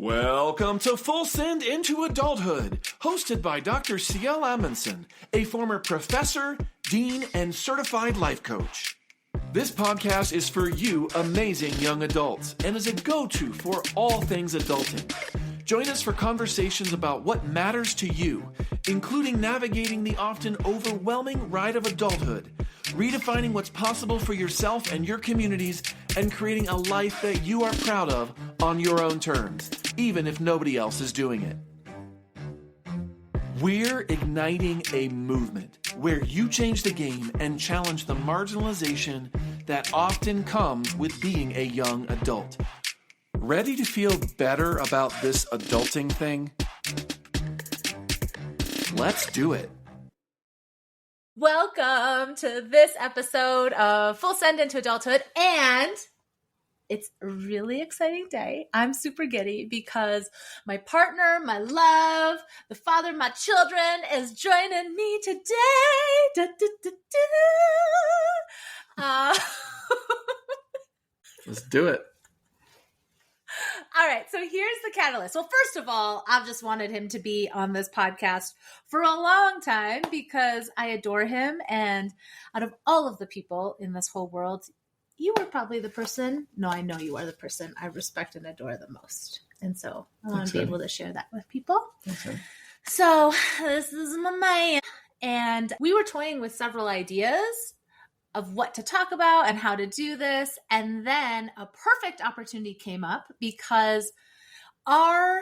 Welcome to Full Send into Adulthood, hosted by Dr. Cielle and Brandon, a former professor, dean, and certified life coach. This podcast is for you amazing young adults and is a go-to for all things adulting. Join us for conversations about what matters to you, including navigating the often overwhelming ride of adulthood, redefining what's possible for yourself and your communities, and creating a life that you are proud of on your own terms, even if nobody else is doing it. We're igniting a movement where you change the game and challenge the marginalization that often comes with being a young adult. Ready to feel better about this adulting thing? Let's do it. Welcome to this episode of Full Send into Adulthood, and it's a really exciting day. I'm super giddy because my partner, my love, the father of my children is joining me today. Da, da, da, da. Let's do it. All right, so here's the catalyst. Well, first of all, I've just wanted him to be on this podcast for a long time because I adore him. And out of all of the people in this whole world, you are probably the person, no, I know you are the person I respect and adore the most. And so I want to be able to share that with people. Okay. So this is my man. And we were toying with several ideas of what to talk about and how to do this. And then a perfect opportunity came up because our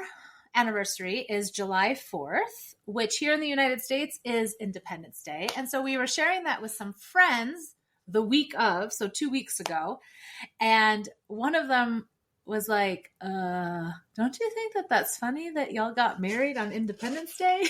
anniversary is July 4th, which here in the United States is Independence Day. And so we were sharing that with some friends the week of, so 2 weeks ago. And one of them was like, don't you think that that's funny that y'all got married on Independence Day?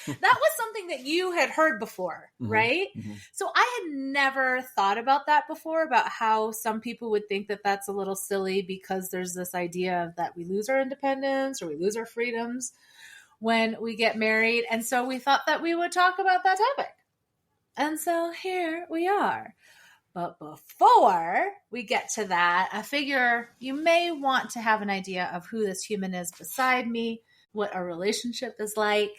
And that was something that you had heard before, right? Mm-hmm. So I had never thought about that before, about how some people would think that that's a little silly because there's this idea that we lose our independence or we lose our freedoms when we get married. And so we thought that we would talk about that topic. And so here we are. But before we get to that, I figure you may want to have an idea of who this human is beside me, what our relationship is like,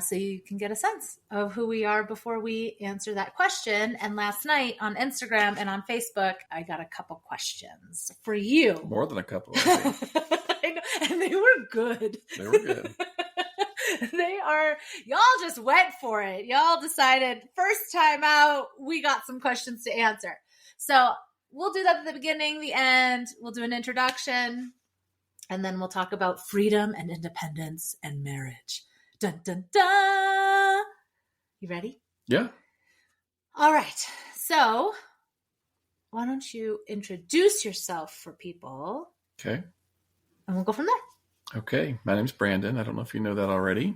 so you can get a sense of who we are before we answer that question. And last night on Instagram and on Facebook, I got a couple questions for you. More than a couple, I think. I know, and they were good. They were good. They are, y'all just went for it. Y'all decided first time out, we got some questions to answer. So we'll do that at the beginning, the end. We'll do an introduction, and then we'll talk about freedom and independence and marriage. Dun, dun, dun. You ready? Yeah. All right. So why don't you introduce yourself for people? Okay. And we'll go from there. Okay. My name's Brandon. I don't know if you know that already.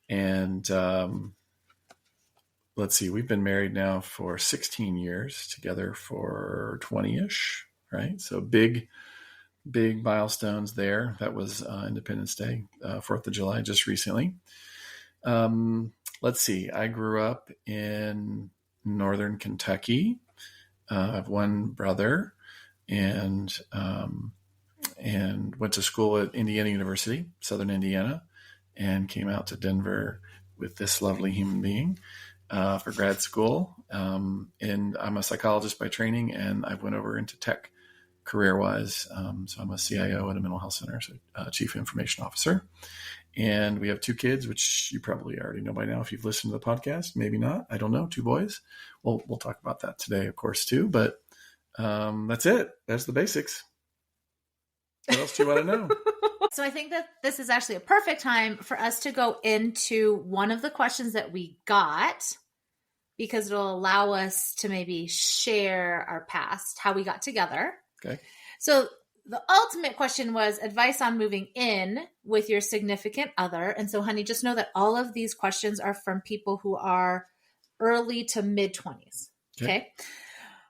And let's see, we've been married now for 16 years, together for 20-ish, right? So big milestones there. That was Independence Day, 4th of July, just recently. Let's see. I grew up in northern Kentucky. I have one brother and went to school at Indiana University, Southern Indiana, and came out to Denver with this lovely human being for grad school. And I'm a psychologist by training, and I went over into tech career-wise. So I'm a CIO at a mental health center, so Chief Information Officer. And we have 2 kids, which you probably already know by now if you've listened to the podcast. Maybe not. I don't know. 2 boys. We'll talk about that today, of course, too. But that's it. That's the basics. What else do you want to know? So I think that this is actually a perfect time for us to go into one of the questions that we got, because it'll allow us to maybe share our past, how we got together. Okay. So the ultimate question was advice on moving in with your significant other. And so, honey, just know that all of these questions are from people who are early to mid-20s. Okay.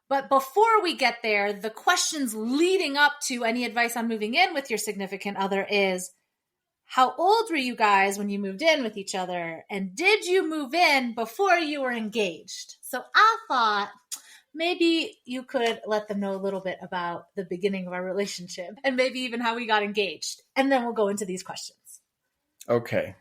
But before we get there, the questions leading up to any advice on moving in with your significant other is, how old were you guys when you moved in with each other? And did you move in before you were engaged? So I thought maybe you could let them know a little bit about the beginning of our relationship and maybe even how we got engaged. And then we'll go into these questions. Okay.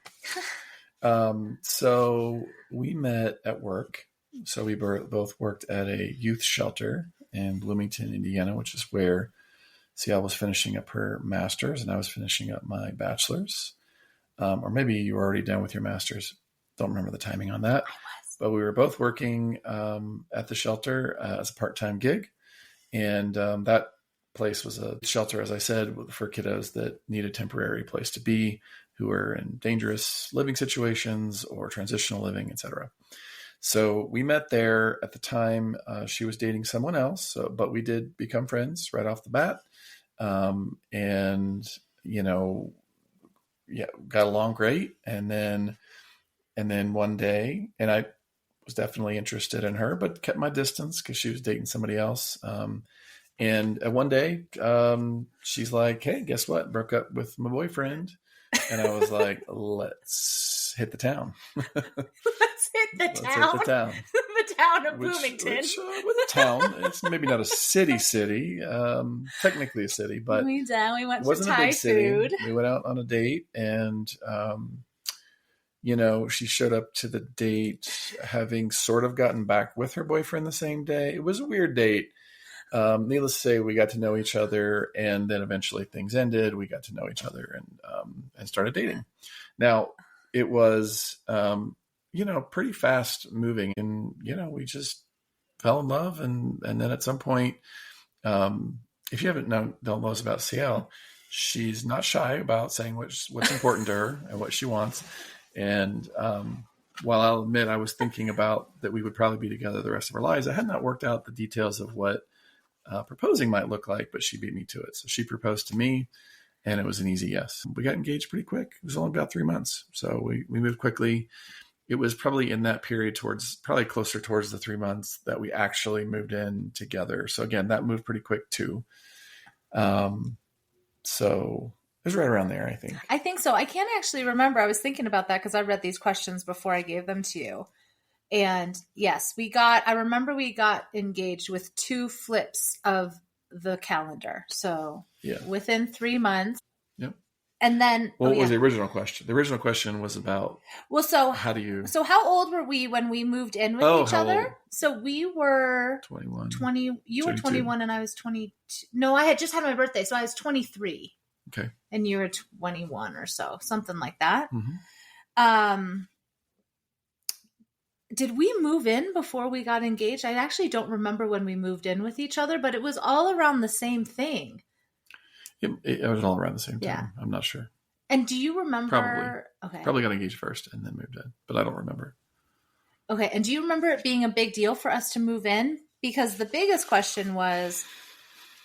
So we met at work. So we both worked at a youth shelter in Bloomington, Indiana, which is where Cielle was finishing up her master's and I was finishing up my bachelor's. Or maybe you were already done with your master's. Don't remember the timing on that. But we were both working at the shelter as a part-time gig. And that place was a shelter, as I said, for kiddos that need a temporary place to be, who are in dangerous living situations or transitional living, etc. So we met there. At the time. She was dating someone else, but we did become friends right off the bat. And, got along great. And then one day, and I was definitely interested in her, but kept my distance because she was dating somebody else. And one day, she's like, "Hey, guess what? Broke up with my boyfriend." And I was like, "Let's hit the town." Let's hit the Let's town. hit the town. The town of Bloomington. With a town. It's maybe not a city, technically a city, but we went wasn't to a Thai big city. food. We went out on a date and, she showed up to the date having sort of gotten back with her boyfriend the same day. It was a weird date. Needless to say, we got to know each other, and then eventually things ended. We got to know each other and started dating. Now, it was, pretty fast moving, and, we just fell in love. And then at some point, if you don't know us about Cielle, she's not shy about saying what's important to her and what she wants. And while I'll admit I was thinking about that we would probably be together the rest of our lives, I had not worked out the details of what proposing might look like, but she beat me to it. So she proposed to me, and it was an easy yes. We got engaged pretty quick. It was only about 3 months. So we moved quickly. It was probably in that period probably closer towards the 3 months that we actually moved in together. So again, that moved pretty quick too. So it was right around there, I think. I think so. I can't actually remember. I was thinking about that because I read these questions before I gave them to you. And yes, I remember we got engaged with 2 flips of the calendar. So within 3 months. Yep. And then what was the original question? The original question was about how old were we when we moved in with each other? Old? So we were 21. You were 21 and I was 22. No, I had just had my birthday, so I was 23. Okay. And you were 21 or so, something like that. Mm-hmm. Did we move in before we got engaged? I actually don't remember when we moved in with each other, but it was all around the same thing. It was all around the same time. Yeah. I'm not sure. And do you remember? Probably. Okay. Probably got engaged first and then moved in, but I don't remember. Okay. And do you remember it being a big deal for us to move in? Because the biggest question was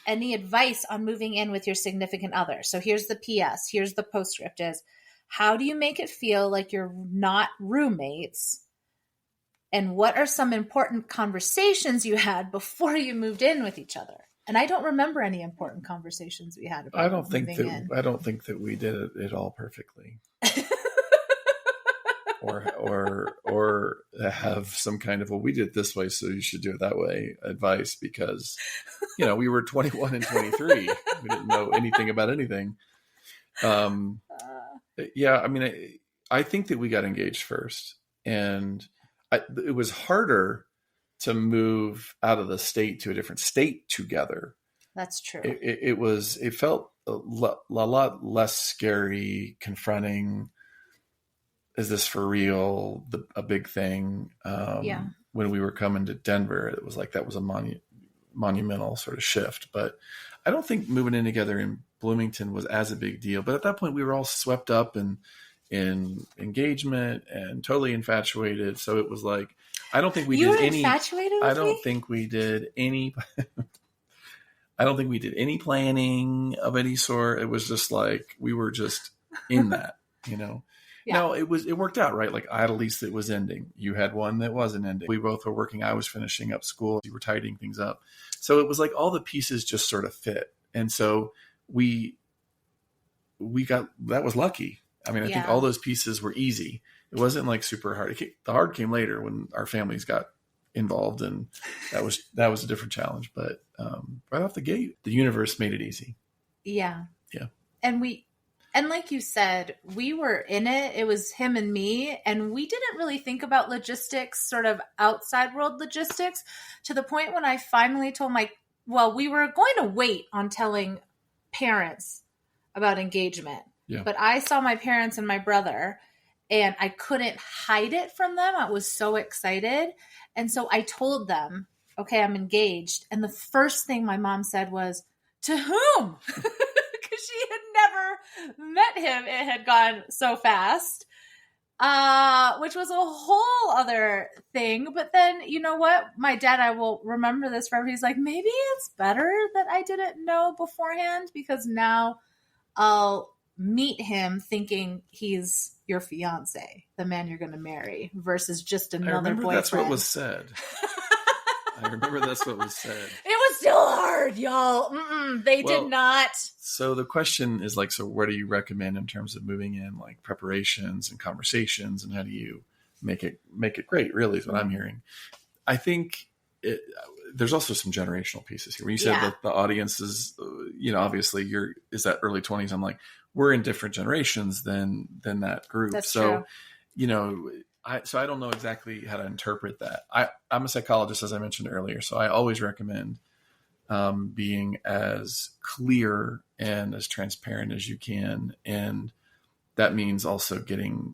any advice on moving in with your significant other. So here's the PS. Here's the postscript is, how do you make it feel like you're not roommates? And what are some important conversations you had before you moved in with each other? And I don't remember any important conversations we had about I don't think that we did it all perfectly. or have some kind of, well, we did it this way, so you should do it that way advice, because, we were 21 and 23. We didn't know anything about anything. I think that we got engaged first, and it was harder to move out of the state to a different state together. That's true. It felt a lot less scary, confronting. Is this for real? A big thing. When we were coming to Denver, it was like that was a monumental sort of shift. But I don't think moving in together in Bloomington was as a big deal. But at that point, we were all swept up in engagement and totally infatuated. So it was like, I don't think we did any. Infatuated with I don't me? think we did any. I don't think we did any planning of any sort. It was just like we were just in that, Yeah. No, it worked out, right? Like I had a lease that was ending. You had one that wasn't ending. We both were working. I was finishing up school. We were tidying things up. So it was like all the pieces just sort of fit. And so we that was lucky. I mean, I think all those pieces were easy. It wasn't like super hard. The hard came later when our families got involved, and that was a different challenge. But right off the gate, the universe made it easy. Yeah. Yeah. And like you said, we were in it. It was him and me, and we didn't really think about logistics, sort of outside world logistics, to the point when I finally told we were going to wait on telling parents about engagement. Yeah. But I saw my parents and my brother, and I couldn't hide it from them. I was so excited. And so I told them, okay, I'm engaged. And the first thing my mom said was, to whom? Because she had never met him. It had gone so fast, which was a whole other thing. But then, you know what? My dad, I will remember this forever. He's like, maybe it's better that I didn't know beforehand, because now I'll meet him thinking he's your fiance, the man you're going to marry, versus just another boyfriend. That's what was said. I remember that's what was said. It was still hard, y'all. They did not. So the question is like, so what do you recommend in terms of moving in, like preparations and conversations, and how do you make it great? Really, is what I'm hearing. I think there's also some generational pieces here. When you said that the audience is, obviously is that early 20s. I'm like, we're in different generations than that group. That's so, true. I don't know exactly how to interpret that. I'm a psychologist, as I mentioned earlier, so I always recommend being as clear and as transparent as you can. And that means also getting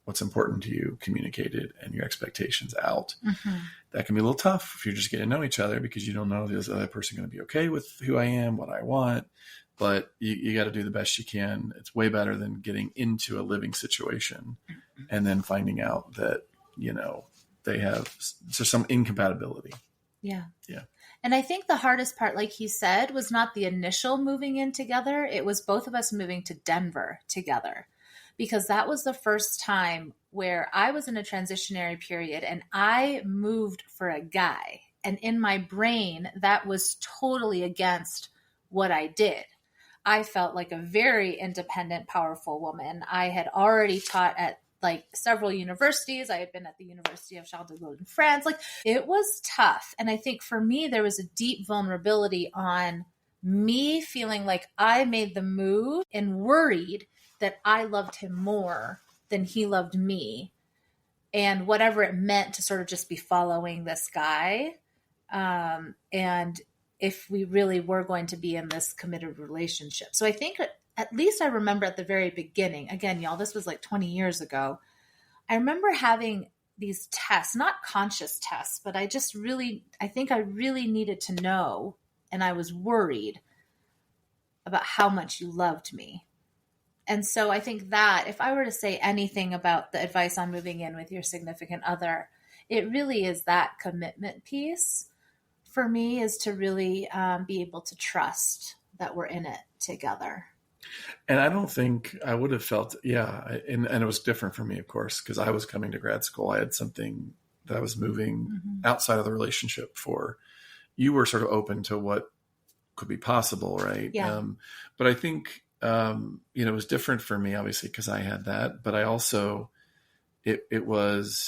what's important to you communicated and your expectations out. Mm-hmm. That can be a little tough if you're just getting to know each other, because you don't know, is the other person going to be okay with who I am, what I want? But you got to do the best you can. It's way better than getting into a living situation and then finding out that, there's some incompatibility. Yeah. Yeah. And I think the hardest part, like he said, was not the initial moving in together. It was both of us moving to Denver together, because that was the first time where I was in a transitionary period and I moved for a guy. And in my brain, that was totally against what I did. I felt like a very independent, powerful woman. I had already taught at several universities. I had been at the University of Charles de Gaulle in France. It was tough. And I think for me, there was a deep vulnerability on me feeling like I made the move and worried that I loved him more than he loved me. And whatever it meant to sort of just be following this guy. And if we really were going to be in this committed relationship. So I think at least I remember at the very beginning, again, y'all, this was like 20 years ago. I remember having these tests, not conscious tests, but I think I really needed to know. And I was worried about how much you loved me. And so I think that if I were to say anything about the advice on moving in with your significant other, it really is that commitment piece. For me, is to really be able to trust that we're in it together. And I don't think I would have felt, and it was different for me, of course, because I was coming to grad school. I had something that I was moving outside of the relationship for. You were sort of open to what could be possible, right? Yeah. But I think, it was different for me, obviously, because I had that. But I also,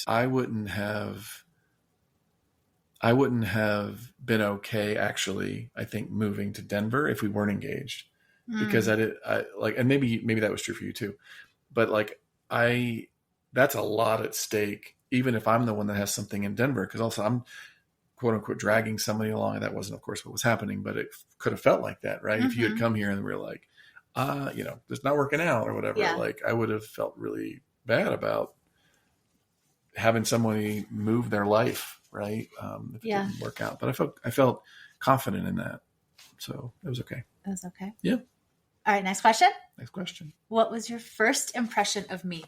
I wouldn't have been okay, actually, I think, moving to Denver if we weren't engaged, because and maybe that was true for you too, but that's a lot at stake, even if I'm the one that has something in Denver, because also I'm quote unquote dragging somebody along. And that wasn't, of course, what was happening, but it could have felt like that, right? Mm-hmm. If you had come here and we were like, it's not working out or whatever, I would have felt really bad about having somebody move their life. Right. If it didn't work out, but I felt confident in that. So it was okay. It was okay. Yeah. All right. Next question. What was your first impression of me?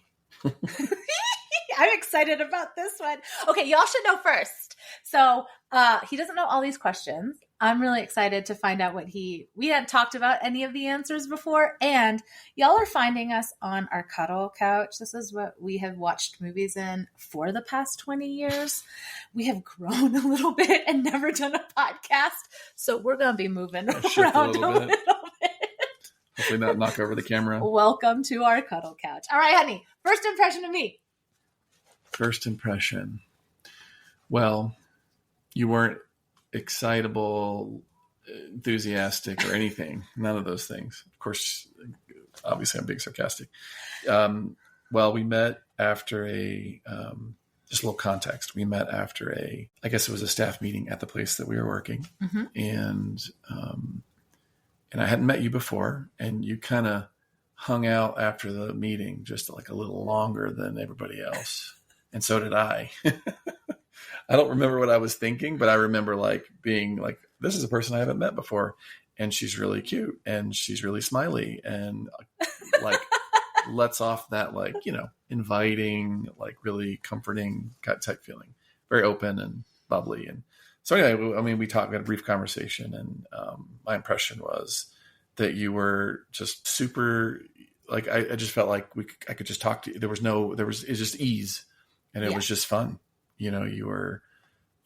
I'm excited about this one. Okay. Y'all should know first. So he doesn't know all these questions. I'm really excited to find out we hadn't talked about any of the answers before. And y'all are finding us on our cuddle couch. This is what we have watched movies in for the past 20 years. We have grown a little bit and never done a podcast. So we're going to be moving around a little bit. Hopefully not knock over the camera. Welcome to our cuddle couch. All right, honey. First impression of me. First impression. Well, You weren't excitable, enthusiastic, or anything. None of those things. Of course, obviously I'm being sarcastic. Well, we met after just a little context. We met after I guess it was a staff meeting at the place that we were working. Mm-hmm. And I hadn't met you before, and you kind of hung out after the meeting just like a little longer than everybody else. And so did I. I don't remember what I was thinking, but I remember like being like, this is a person I haven't met before. And she's really cute and she's really smiley and like lets off that, like, inviting, like really comforting type feeling, very open and bubbly. And so anyway, we had a brief conversation, and my impression was that you were just super, like, I just felt like I could just talk to you. It's just ease, and it was just fun. You were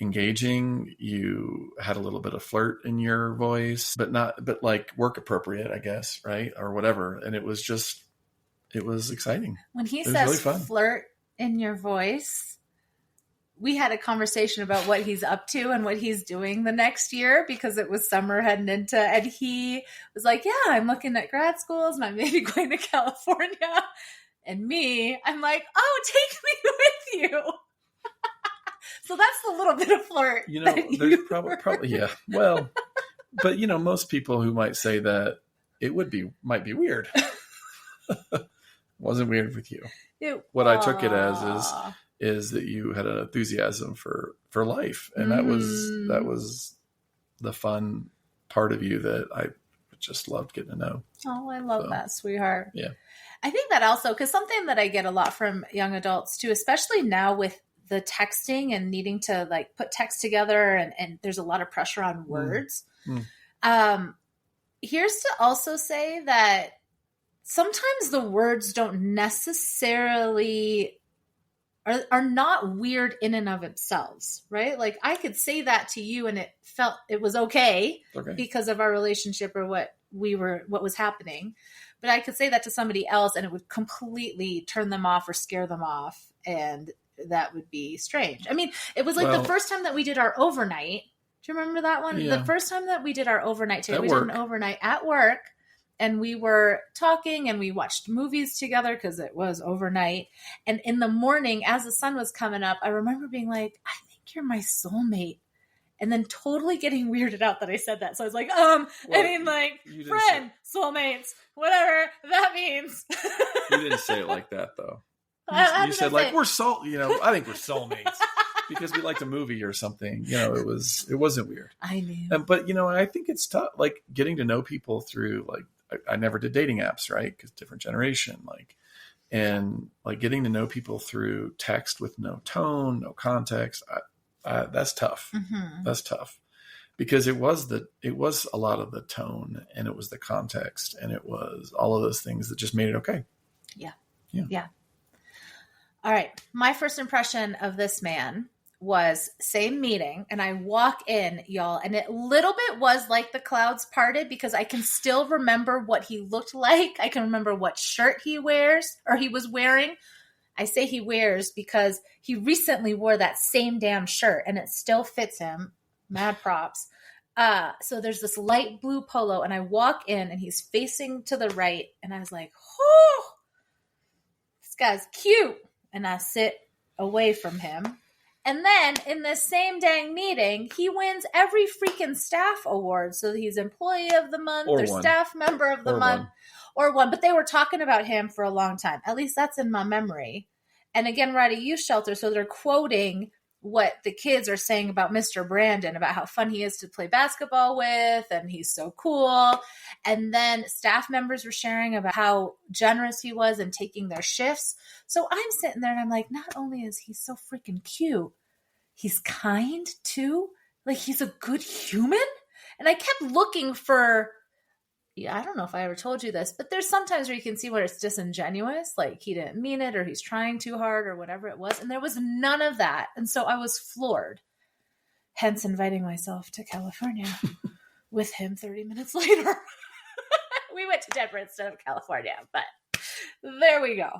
engaging, you had a little bit of flirt in your voice, but like work appropriate, I guess, right? Or whatever. And it was exciting. When he says really flirt in your voice, we had a conversation about what he's up to and what he's doing the next year, because it was summer heading into, and he was like, yeah, I'm looking at grad schools and I'm maybe going to California. And I'm like, oh, take me with you. So that's a little bit of flirt. There's probably, yeah. Well, but most people who might say that might be weird. Wasn't weird with you. What I took it as is that you had an enthusiasm for life. And that was the fun part of you that I just loved getting to know. Oh, I love that, sweetheart. Yeah. I think that also, because something that I get a lot from young adults too, especially now with the texting and needing to like put text together, and there's a lot of pressure on words. Here's to also say that sometimes the words don't necessarily are not weird in and of themselves, right? Like I could say that to you and it was okay because of our relationship or what was happening. But I could say that to somebody else and it would completely turn them off or scare them off. And that would be strange. I mean, it was like the first time that we did our overnight. Do you remember that one? Yeah. The first time that we did our overnight together, we did an overnight at work, and we were talking and we watched movies together because it was overnight. And in the morning, as the sun was coming up, I remember being like, I think you're my soulmate. And then totally getting weirded out that I said that. So I was like, friend, soulmates, whatever that means. You didn't say it like that though. You said like, we're I think we're soulmates because we liked a movie or something. It wasn't weird. I knew. But I think it's tough, like getting to know people through, like, I never did dating apps, right? Because different generation, and getting to know people through text with no tone, no context. That's tough. Mm-hmm. That's tough because it was a lot of the tone, and it was the context, and it was all of those things that just made it okay. Yeah. All right. My first impression of this man was same meeting, and I walk in, y'all, and it little bit was like the clouds parted because I can still remember what he looked like. I can remember what shirt he was wearing. I say he wears because he recently wore that same damn shirt and it still fits him. Mad props. So there's this light blue polo, and I walk in and he's facing to the right, and I was like, oh, this guy's cute. And I sit away from him. And then in this same dang meeting, he wins every freaking staff award. So he's employee of the month or staff member of the month or one. But they were talking about him for a long time. At least that's in my memory. And again, we're at a youth shelter. So they're quoting what the kids are saying about Mr. Brandon, about how fun he is to play basketball with. And he's so cool. And then staff members were sharing about how generous he was in taking their shifts. So I'm sitting there and I'm like, not only is he so freaking cute, he's kind too. Like he's a good human. And I kept looking for, I don't know if I ever told you this, but there's sometimes where you can see where it's disingenuous, like he didn't mean it or he's trying too hard or whatever it was. And there was none of that. And so I was floored, hence inviting myself to California with him 30 minutes later. We went to Denver instead of California, but there we go.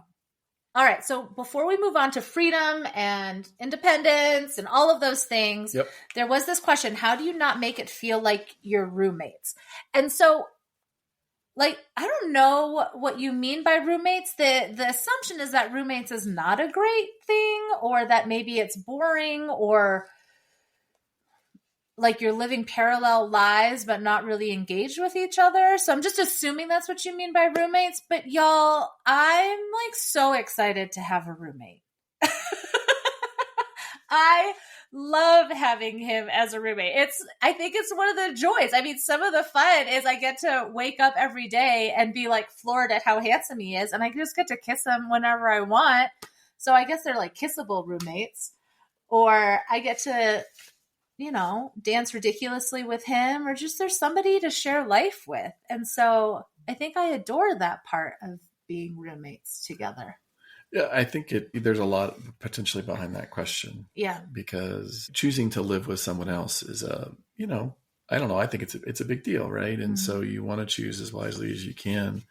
All right. So before we move on to freedom and independence and all of those things, Yep. there was this question, how do you not make it feel like you're roommates? And so, like, I don't know what you mean by roommates. The assumption is that roommates is not a great thing, or that maybe it's boring, or like you're living parallel lives but not really engaged with each other. So I'm just assuming that's what you mean by roommates. But y'all, I'm like so excited to have a roommate. I love having him as a roommate. I think it's one of the joys. I mean, some of the fun is I get to wake up every day and be like floored at how handsome he is. And I just get to kiss him whenever I want. So I guess they're like kissable roommates. Or I get to, dance ridiculously with him, or just there's somebody to share life with. And so I think I adore that part of being roommates together. Yeah, I think there's a lot potentially behind that question. Yeah. Because choosing to live with someone else is I don't know. I think it's a big deal, right? And so you want to choose as wisely as you can.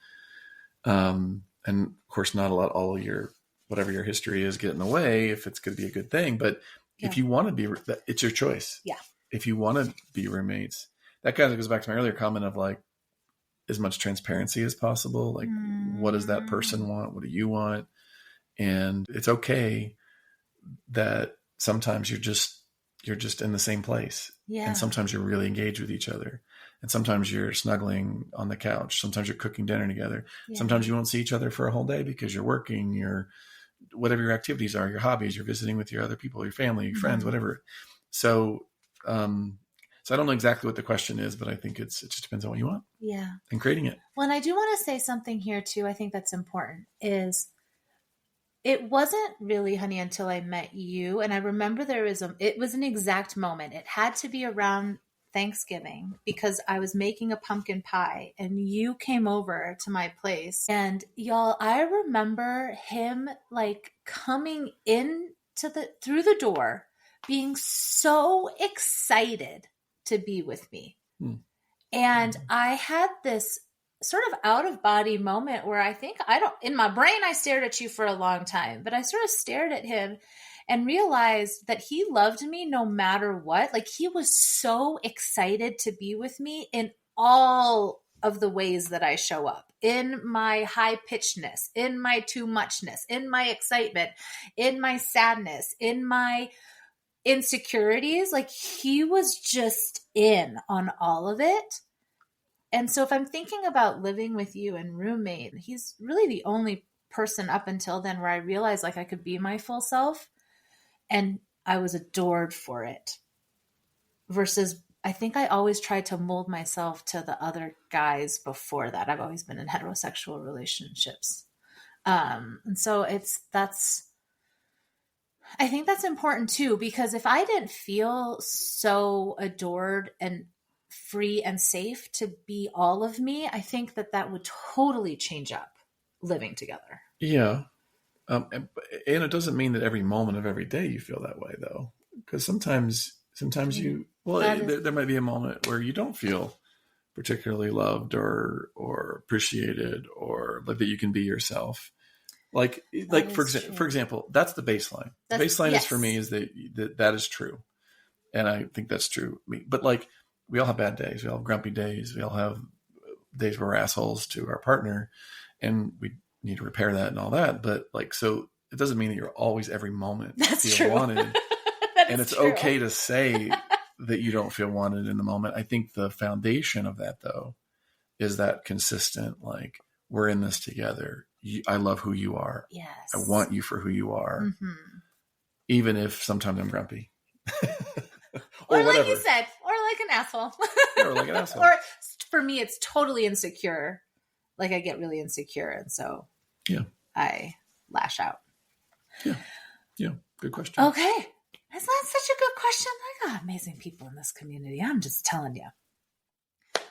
And of course, not all your, whatever your history is, get in the way if it's going to be a good thing. But if you want to be, it's your choice. Yeah. If you want to be roommates, that kind of goes back to my earlier comment of like, as much transparency as possible. Like, what does that person want? What do you want? And it's okay that sometimes you're just in the same place. Yeah. And sometimes you're really engaged with each other. And sometimes you're snuggling on the couch. Sometimes you're cooking dinner together. Yeah. Sometimes you won't see each other for a whole day because you're working, whatever your activities are, your hobbies, you're visiting with your other people, your family, your friends, whatever. So I don't know exactly what the question is, but I think it just depends on what you want. Yeah. And creating it. Well, and I do want to say something here too. I think that's important is it wasn't really, honey, until I met you. And I remember it was an exact moment. It had to be around Thanksgiving because I was making a pumpkin pie and you came over to my place. And y'all, I remember him like coming in through the door, being so excited to be with me. And I had this sort of out of body moment where I think in my brain, I stared at you for a long time, but I sort of stared at him and realized that he loved me no matter what. Like he was so excited to be with me in all of the ways that I show up, in my high pitchedness, in my too muchness, in my excitement, in my sadness, in my insecurities. Like he was just in on all of it. And so if I'm thinking about living with you and roommate, he's really the only person up until then where I realized like I could be my full self. And I was adored for it. Versus, I think I always tried to mold myself to the other guys before that. I've always been in heterosexual relationships. And so I think that's important too, because if I didn't feel so adored and free and safe to be all of me, I think that would totally change up living together. Yeah. And it doesn't mean that every moment of every day you feel that way though. Because sometimes there might be a moment where you don't feel particularly loved or appreciated or like that you can be yourself. Like for example, that's the baseline. The baseline is for me is that is true. And I think that's true. But like we all have bad days. We all have grumpy days. We all have days where we're assholes to our partner and we need to repair that and all that. But like, so it doesn't mean that you're always every moment feel wanted. And it's true. Okay to say that you don't feel wanted in the moment. I think the foundation of that though, is that consistent, like we're in this together. I love who you are. Yes. I want you for who you are. Even if sometimes I'm grumpy. or like you said, or like an asshole. Or like an asshole. Or for me, it's totally insecure. Like I get really insecure. And so I lash out. Yeah. Good question. Okay. That's not such a good question. I got amazing people in this community. I'm just telling you.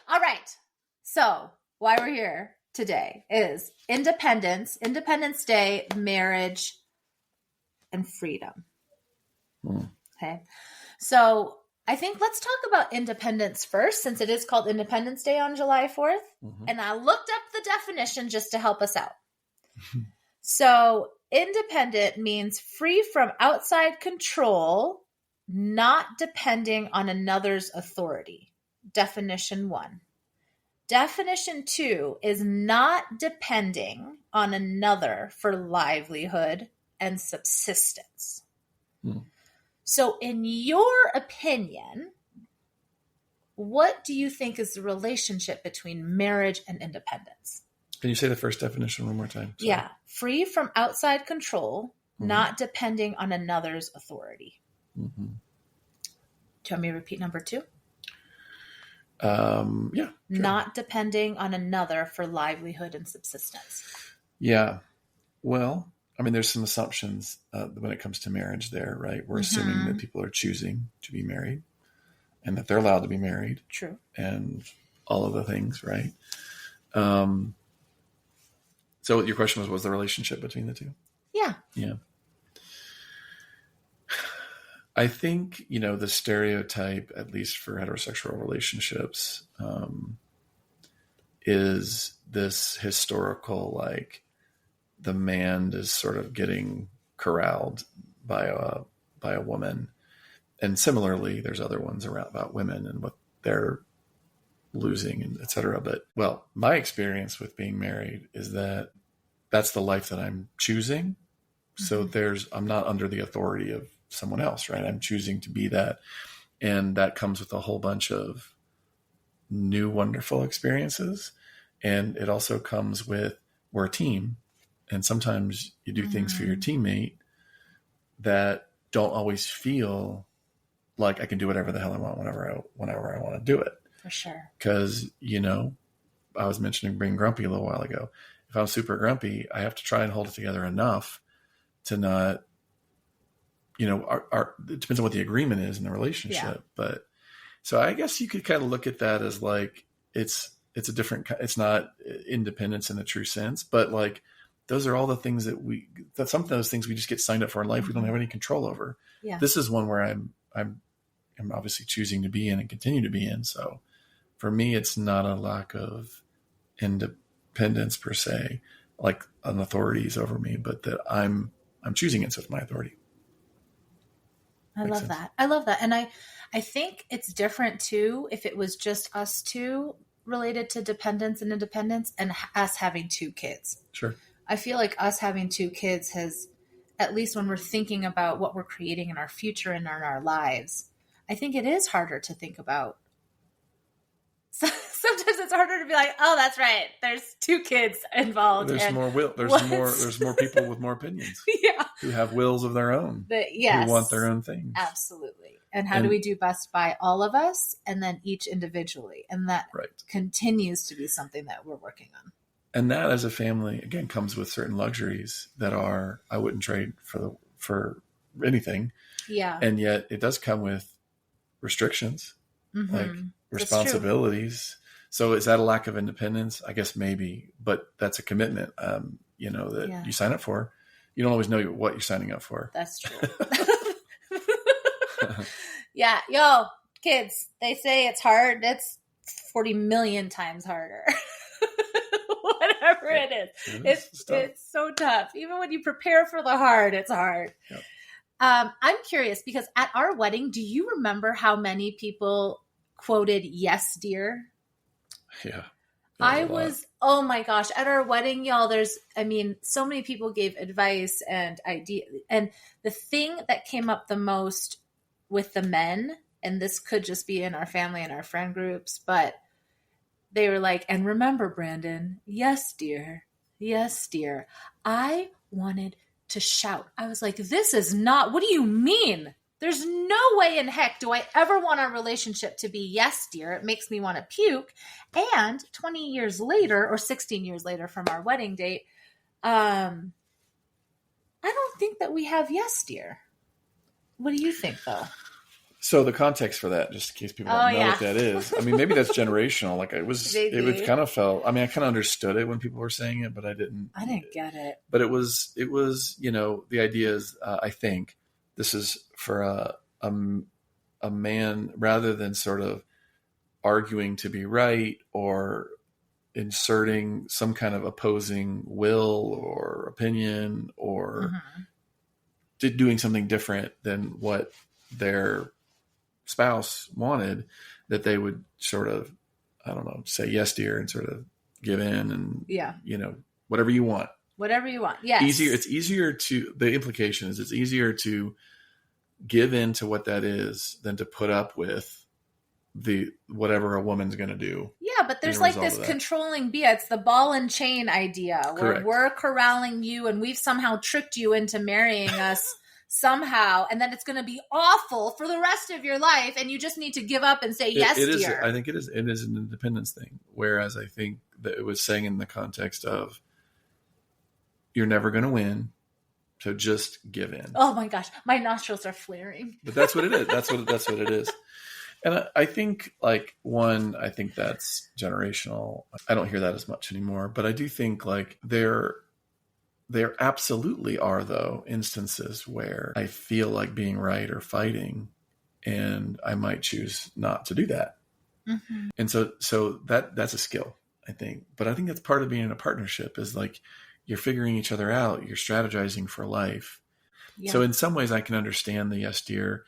All right. So why we're here today is Independence Day, marriage, and freedom. Okay. So I think let's talk about independence first, since it is called Independence Day on July 4th. And I looked up the definition just to help us out. So independent means free from outside control, not depending on another's authority. Definition 1. Definition 2 is not depending on another for livelihood and subsistence. So in your opinion, what do you think is the relationship between marriage and independence? Can you say the first definition one more time? Sorry. Yeah. Free from outside control, not depending on another's authority. Do you want me to repeat number 2? Yeah. Sure. Not depending on another for livelihood and subsistence. Yeah. Well, I mean, there's some assumptions when it comes to marriage there, right? We're assuming that people are choosing to be married and that they're allowed to be married. True. And all of the things, right? So your question was the relationship between the two? Yeah. Yeah. I think, the stereotype, at least for heterosexual relationships, is this historical, like, the man is sort of getting corralled by a woman. And similarly, there's other ones around about women and what they're losing and et cetera. But, well, my experience with being married is that that's the life that I'm choosing. So I'm not under the authority of someone else, right? I'm choosing to be that. And that comes with a whole bunch of new, wonderful experiences. And it also comes with, we're a team. And sometimes you do things for your teammate that don't always feel like I can do whatever the hell I want, whenever I want to do it. For sure. Because, I was mentioning being grumpy a little while ago. If I'm super grumpy, I have to try and hold it together enough to not, it depends on what the agreement is in the relationship. Yeah. But so I guess you could kind of look at that as like, it's a different, it's not independence in the true sense, but like, those are all the things that some of those things we just get signed up for in life. We don't have any control over. Yeah. This is one where I'm obviously choosing to be in and continue to be in. So for me, it's not a lack of independence per se, like an authority is over me, but that I'm choosing it. So it's my authority. I love that. I love that. And I think it's different too, if it was just us two related to dependence and independence and us having 2 kids. Sure. I feel like us having 2 kids has, at least when we're thinking about what we're creating in our future and in our lives, I think it is harder to think about. Sometimes it's harder to be like, oh, that's right. There's 2 kids involved. There's more will. There's more people with more opinions. Yeah. Who have wills of their own. Yes. Who want their own things. Absolutely. And how do we do best by all of us and then each individually? And that continues to be something that we're working on. And that as a family, again, comes with certain luxuries that I wouldn't trade for anything. Yeah. And yet it does come with restrictions, like responsibilities. So is that a lack of independence? I guess maybe, but that's a commitment, that you sign up for. You don't always know what you're signing up for. That's true. Yeah. Yo, kids, they say it's hard. It's 40 million times harder. Whatever it is. It's so tough. Even when you prepare for the hard, it's hard. Yep. I'm curious because at our wedding, do you remember how many people quoted "Yes, dear"? Yeah. Oh my gosh, at our wedding, y'all, so many people gave advice and ideas. And the thing that came up the most with the men, and this could just be in our family and our friend groups, but they were like, and remember, Brandon, yes, dear. Yes, dear. I wanted to shout. I was like, this is not, what do you mean? There's no way in heck do I ever want our relationship to be yes, dear. It makes me want to puke. And 20 years later, or 16 years later from our wedding date, I don't think that we have yes, dear. What do you think, though? So the context for that, just in case people don't know what that is. I mean, maybe that's generational. Like it kind of felt, I kind of understood it when people were saying it, but I didn't get it. But it was, the idea is, I think this is for a man, rather than sort of arguing to be right or inserting some kind of opposing will or opinion or doing something different than what their spouse wanted, that they would sort of, I don't know, say yes, dear, and sort of give in and, whatever you want. Whatever you want. Yes. It's easier to, the implication is it's easier to give in to what that is than to put up with the whatever a woman's going to do. Yeah, but there's like this controlling it's the ball and chain idea where Correct. we're corralling you and we've somehow tricked you into marrying us somehow, and then it's going to be awful for the rest of your life, and you just need to give up and say yes, dear. I think it is an independence thing, whereas I think that it was saying in the context of you're never going to win, so just give in. Oh my gosh, my nostrils are flaring. But that's what it is. That's what it is. And I think I think that's generational. I don't hear that as much anymore, but I do think there absolutely are, though, instances where I feel like being right or fighting, and I might choose not to do that. Mm-hmm. And so that's a skill, I think. But I think that's part of being in a partnership is you're figuring each other out. You're strategizing for life. Yeah. So in some ways I can understand the yes, dear,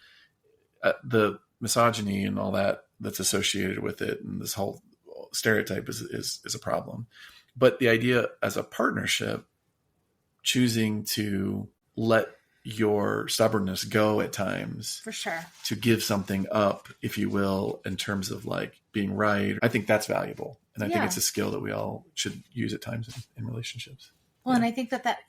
the misogyny and all that's associated with it. And this whole stereotype is a problem. But the idea as a partnership, choosing to let your stubbornness go at times, for sure, to give something up, if you will, in terms of being right. I think that's valuable. And I think it's a skill that we all should use at times in relationships. Well, and I think that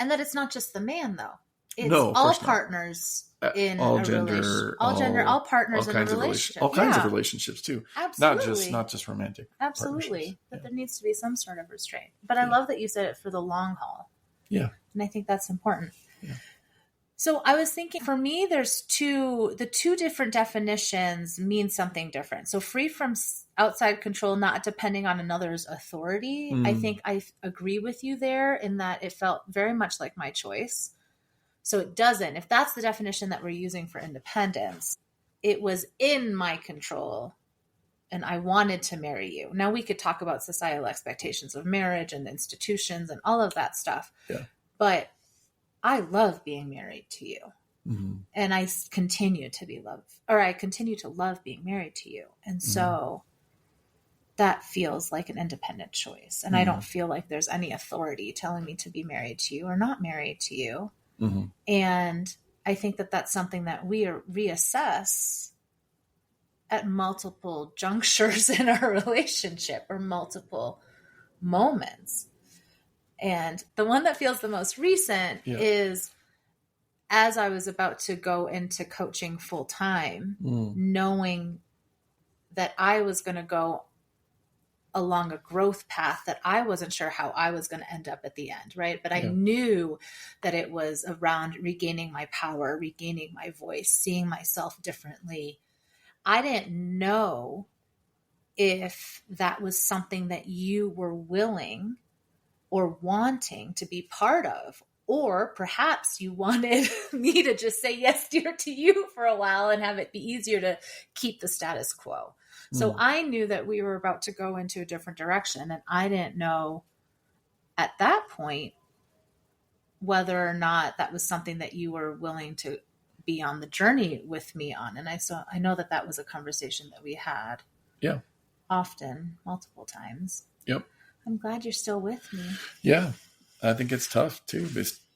and that it's not just the man, though. It's all partners in all a gender, relationship. All partners in a relationship. All kinds of relationships too. Absolutely. Not just romantic. Absolutely. But there needs to be some sort of restraint. But I love that you said it for the long haul. Yeah. And I think that's important. Yeah. So I was thinking, for me, the two different definitions mean something different. So free from outside control, not depending on another's authority. I think I agree with you there in that it felt very much like my choice. So it doesn't, if that's the definition that we're using for independence, it was in my control and I wanted to marry you. Now we could talk about societal expectations of marriage and institutions and all of that stuff. Yeah. But I love being married to you. Mm-hmm. And I continue to love being married to you. And so that feels like an independent choice. And I don't feel like there's any authority telling me to be married to you or not married to you. Mm-hmm. And I think that that's something that we reassess at multiple junctures in our relationship or multiple moments. And the one that feels the most recent is as I was about to go into coaching full time, knowing that I was going to go along a growth path that I wasn't sure how I was going to end up at the end. Right. But I knew that it was around regaining my power, regaining my voice, seeing myself differently. I didn't know if that was something that you were willing or wanting to be part of, or perhaps you wanted me to just say yes, dear, to you for a while and have it be easier to keep the status quo. So I knew that we were about to go into a different direction, and I didn't know at that point whether or not that was something that you were willing to be on the journey with me on. And I know that was a conversation that we had. Yeah. Often, multiple times. Yep. I'm glad you're still with me. Yeah. I think it's tough too,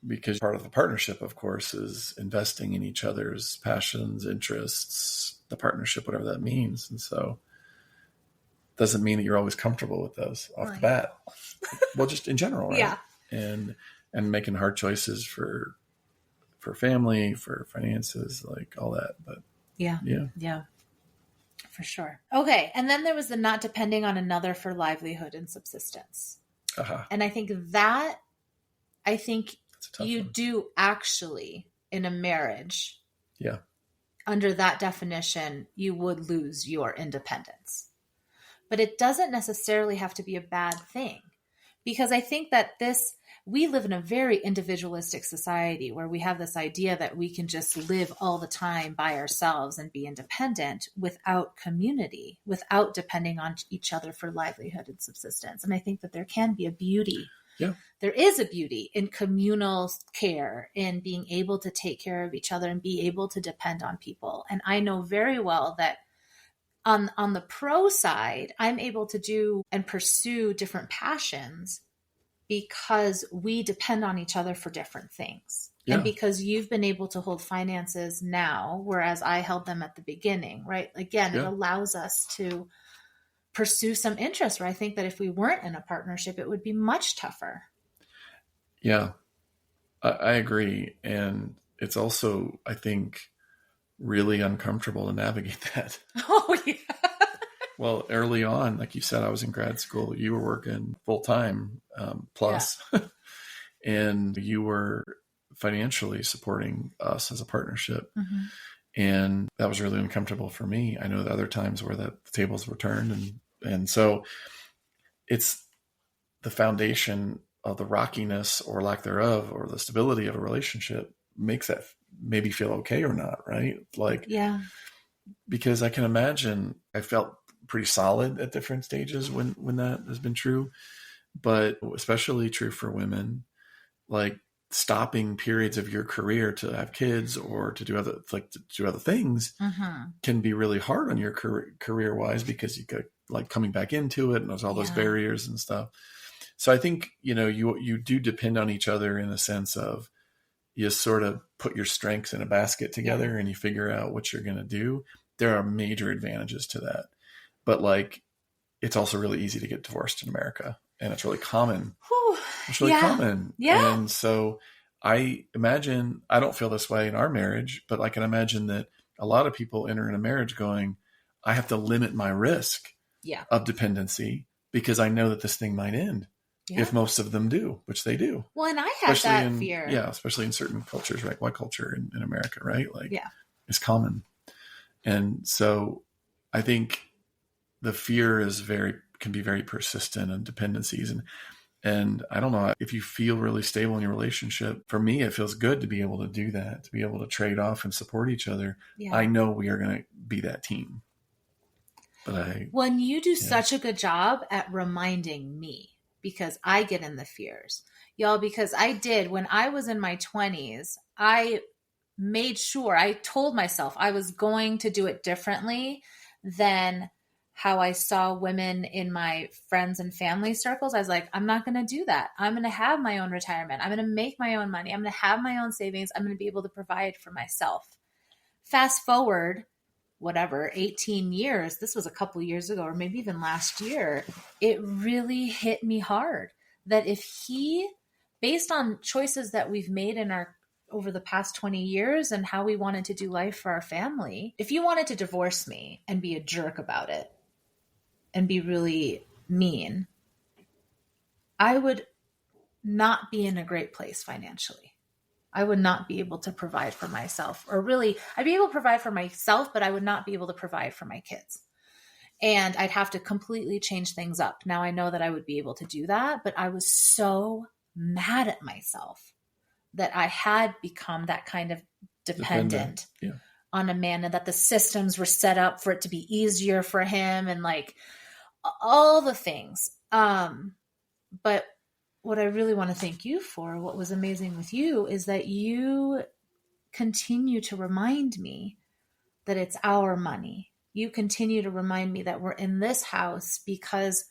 because part of the partnership, of course, is investing in each other's passions, interests, the partnership, whatever that means. And so it doesn't mean that you're always comfortable with those off the bat. Well, just in general, right? Yeah. And making hard choices for family, for finances, like all that. But yeah. For sure. Okay. And then there was the not depending on another for livelihood and subsistence. And I think you do actually in a marriage. Yeah. Under that definition, you would lose your independence. But it doesn't necessarily have to be a bad thing, Because I think that we live in a very individualistic society where we have this idea that we can just live all the time by ourselves and be independent without community, without depending on each other for livelihood and subsistence. And I think that there can be a beauty. Yeah. There is a beauty in communal care, in being able to take care of each other and be able to depend on people. And I know very well that on the pro side, I'm able to do and pursue different passions because we depend on each other for different things. Yeah. And because you've been able to hold finances now, whereas I held them at the beginning, right? Again, It allows us to pursue some interests where I think that if we weren't in a partnership, it would be much tougher. Yeah, I agree. And it's also, I think, really uncomfortable to navigate that. Oh, yeah. Well, early on, like you said, I was in grad school. You were working full time plus, and you were financially supporting us as a partnership. Mm-hmm. And that was really uncomfortable for me. I know that other times where the tables were turned. And so it's the foundation of the rockiness or lack thereof, or the stability of a relationship makes that maybe feel okay or not. Right. Like, yeah, because I can imagine I felt pretty solid at different stages when that has been true, but especially true for women, like stopping periods of your career to have kids or to do other things mm-hmm. can be really hard on your career wise, because you got like coming back into it and there's all those barriers and stuff. So I think, you do depend on each other in the sense of you sort of put your strengths in a basket together and you figure out what you're going to do. There are major advantages to that. But like, it's also really easy to get divorced in America, and it's really common. Whew. It's really common. Yeah. And so I imagine, I don't feel this way in our marriage, but I can imagine that a lot of people enter in a marriage going, I have to limit my risk of dependency because I know that this thing might end if most of them do, which they do. Well, and I have that fear. Yeah, especially in certain cultures, right? White culture in America, right? Like, it's common. And so I think the fear can be very persistent in dependencies. And I don't know, if you feel really stable in your relationship, for me, it feels good to be able to do that, to be able to trade off and support each other. Yeah. I know we are going to be that team. But when you do such a good job at reminding me, because I get in the fears, y'all, because I did when I was in my 20s, I made sure I told myself I was going to do it differently than how I saw women in my friends and family circles. I was like, I'm not going to do that. I'm going to have my own retirement. I'm going to make my own money. I'm going to have my own savings. I'm going to be able to provide for myself. Fast forward, 18 years, this was a couple years ago, or maybe even last year, it really hit me hard that if based on choices that we've made over the past 20 years and how we wanted to do life for our family, if you wanted to divorce me and be a jerk about it and be really mean, I would not be in a great place financially. I would not be able to provide for myself, or really, I'd be able to provide for myself, but I would not be able to provide for my kids. And I'd have to completely change things up. Now I know that I would be able to do that, but I was so mad at myself that I had become that kind of dependent on a man, and that the systems were set up for it to be easier for him and like all the things. But what I really want to thank you for, what was amazing with you, is that you continue to remind me that it's our money. You continue to remind me that we're in this house because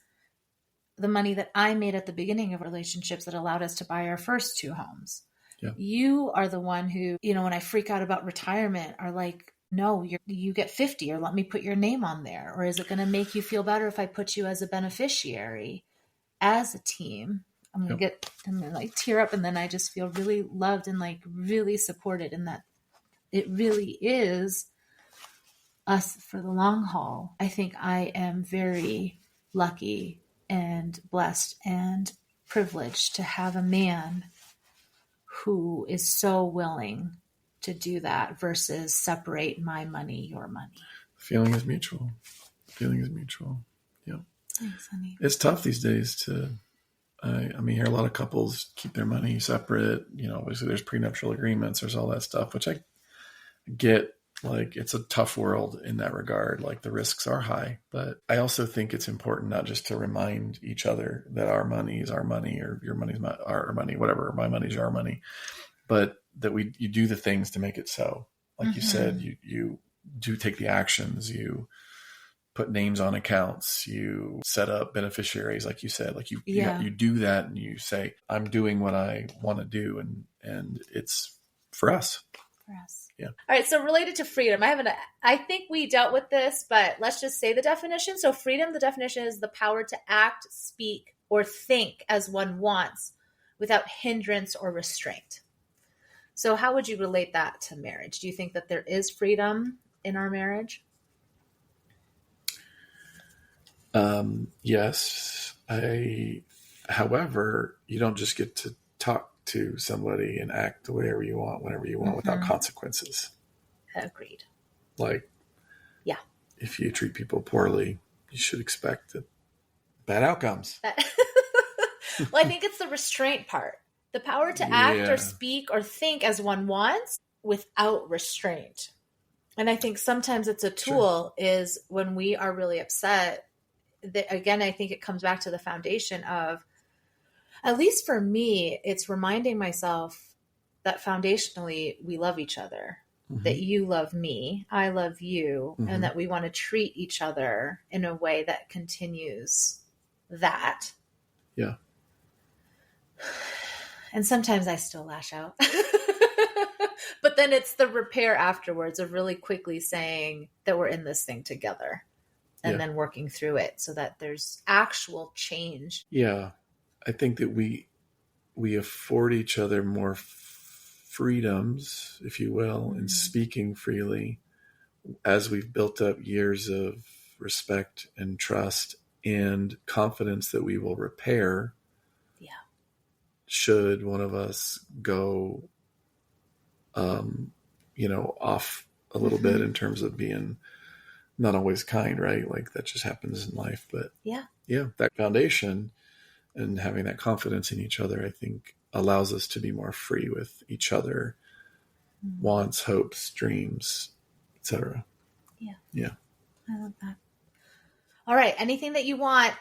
the money that I made at the beginning of relationships that allowed us to buy our first 2 homes. Yeah. You are the one who, when I freak out about retirement, are like, no, you get 50, or let me put your name on there. Or is it going to make you feel better if I put you as a beneficiary as a team? I'm going to like tear up, and then I just feel really loved and like really supported, and that it really is us for the long haul. I think I am very lucky and blessed and privileged to have a man who is so willing to do that versus separate my money, your money. Feeling is mutual. Yeah. Thanks, honey. It's tough these days to I mean, here a lot of couples keep their money separate. Obviously there's prenuptial agreements, there's all that stuff, which I get. Like, it's a tough world in that regard. Like, the risks are high, but I also think it's important not just to remind each other that our money is our money, or your money's our money, whatever, my money's your money, but that you do the things to make it so. Like you said, you do take the actions, you put names on accounts, you set up beneficiaries, like you said, like you do that, and you say, I'm doing what I want to do, and it's for us. Yeah. All right. So related to freedom, I think we dealt with this, but let's just say the definition. So freedom, the definition is the power to act, speak, or think as one wants without hindrance or restraint. So how would you relate that to marriage? Do you think that there is freedom in our marriage? Yes. However, you don't just get to talk to somebody and act whatever you want, whenever you want, without consequences. Agreed. Like, yeah, if you treat people poorly, you should expect bad outcomes. Well, I think it's the restraint part. The power to act or speak or think as one wants without restraint. And I think sometimes it's a tool is when we are really upset. That, again, I think it comes back to the foundation of, at least for me, it's reminding myself that foundationally we love each other, that you love me, I love you, and that we want to treat each other in a way that continues that. Yeah. And sometimes I still lash out. But then it's the repair afterwards of really quickly saying that we're in this thing together and then working through it so that there's actual change. Yeah. I think that we afford each other more freedoms, if you will, in speaking freely as we've built up years of respect and trust and confidence that we will repair. Yeah. Should one of us go, off a little bit in terms of being not always kind, right? Like, that just happens in life. But yeah, that foundation and having that confidence in each other, I think, allows us to be more free with each other, wants, hopes, dreams, etc. Yeah. I love that. All right. Anything that you want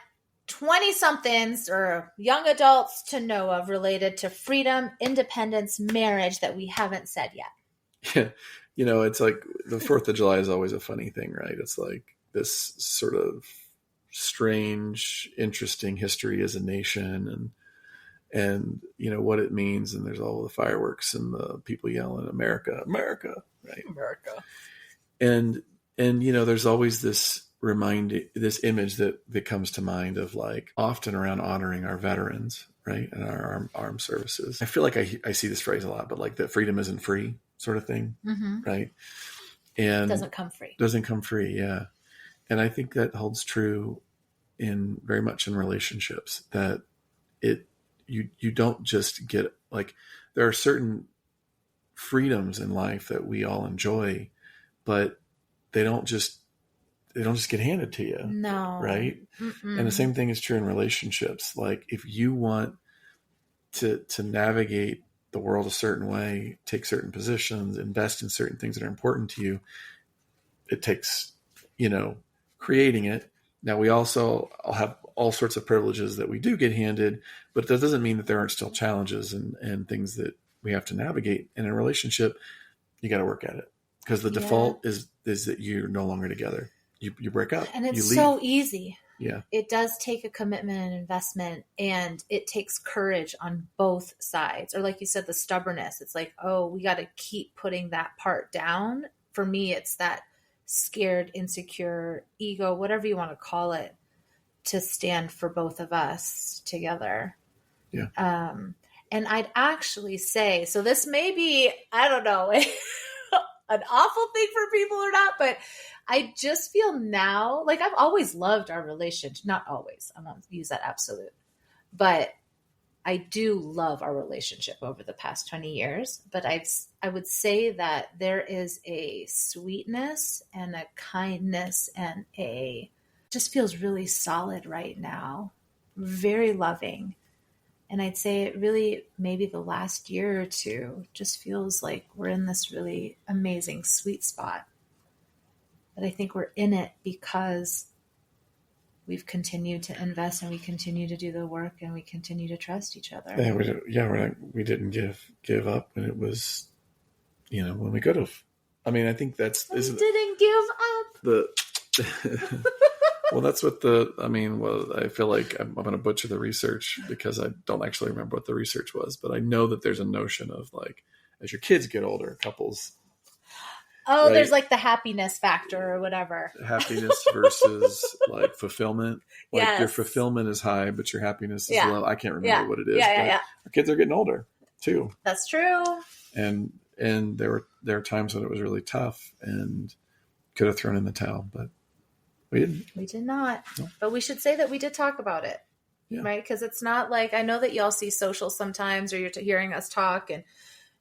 20-somethings or young adults to know of related to freedom, independence, marriage that we haven't said yet? Yeah. It's like the 4th of July is always a funny thing, right? It's like this sort of strange, interesting history as a nation and what it means. And there's all the fireworks and the people yelling, America, America, right? America. And there's always this image that comes to mind of, like, often around honoring our veterans, right? And our armed services. I feel like I see this phrase a lot, but like that freedom isn't free sort of thing, right? And doesn't come free. Yeah. And I think that holds true very much in relationships, that you don't just get, like, there are certain freedoms in life that we all enjoy, but they don't just get handed to you. No. Right. And the same thing is true in relationships. Like, if you want to navigate the world a certain way, take certain positions, invest in certain things that are important to you, it takes, creating it. Now, we also have all sorts of privileges that we do get handed, but that doesn't mean that there aren't still challenges and things that we have to navigate. And in a relationship, you got to work at it, because the default is that you're no longer together. You break up. And it's so easy. Yeah. It does take a commitment and investment, and it takes courage on both sides. Or like you said, the stubbornness. It's like, oh, we got to keep putting that part down. For me, it's that scared, insecure, ego, whatever you want to call it, to stand for both of us together. Yeah. And I'd actually say, so this may be, I don't know, an awful thing for people or not, but I just feel now, like, I've always loved our relationship. Not always. I won't use that absolute. But I do love our relationship over the past 20 years. But I would say that there is a sweetness and a kindness and just feels really solid right now. Very loving. And I'd say it really, maybe the last year or two just feels like we're in this really amazing sweet spot. But I think we're in it because we've continued to invest and we continue to do the work and we continue to trust each other. We didn't give up when it was, when we could have. I mean, I think we didn't give up. Well, that's what I feel like I'm going to butcher the research because I don't actually remember what the research was, but I know that there's a notion of like, as your kids get older, couples. Oh, right? There's like the happiness factor or whatever. Happiness versus like fulfillment. Like yes. Your fulfillment is high, but your happiness is low. I can't remember what it is. Yeah. Our kids are getting older too. That's true. And there were times when it was really tough and could have thrown in the towel, but we didn't. We did not. No. But we should say that we did talk about it. Yeah. Right? Because it's not like, I know that y'all see social sometimes or you're hearing us talk and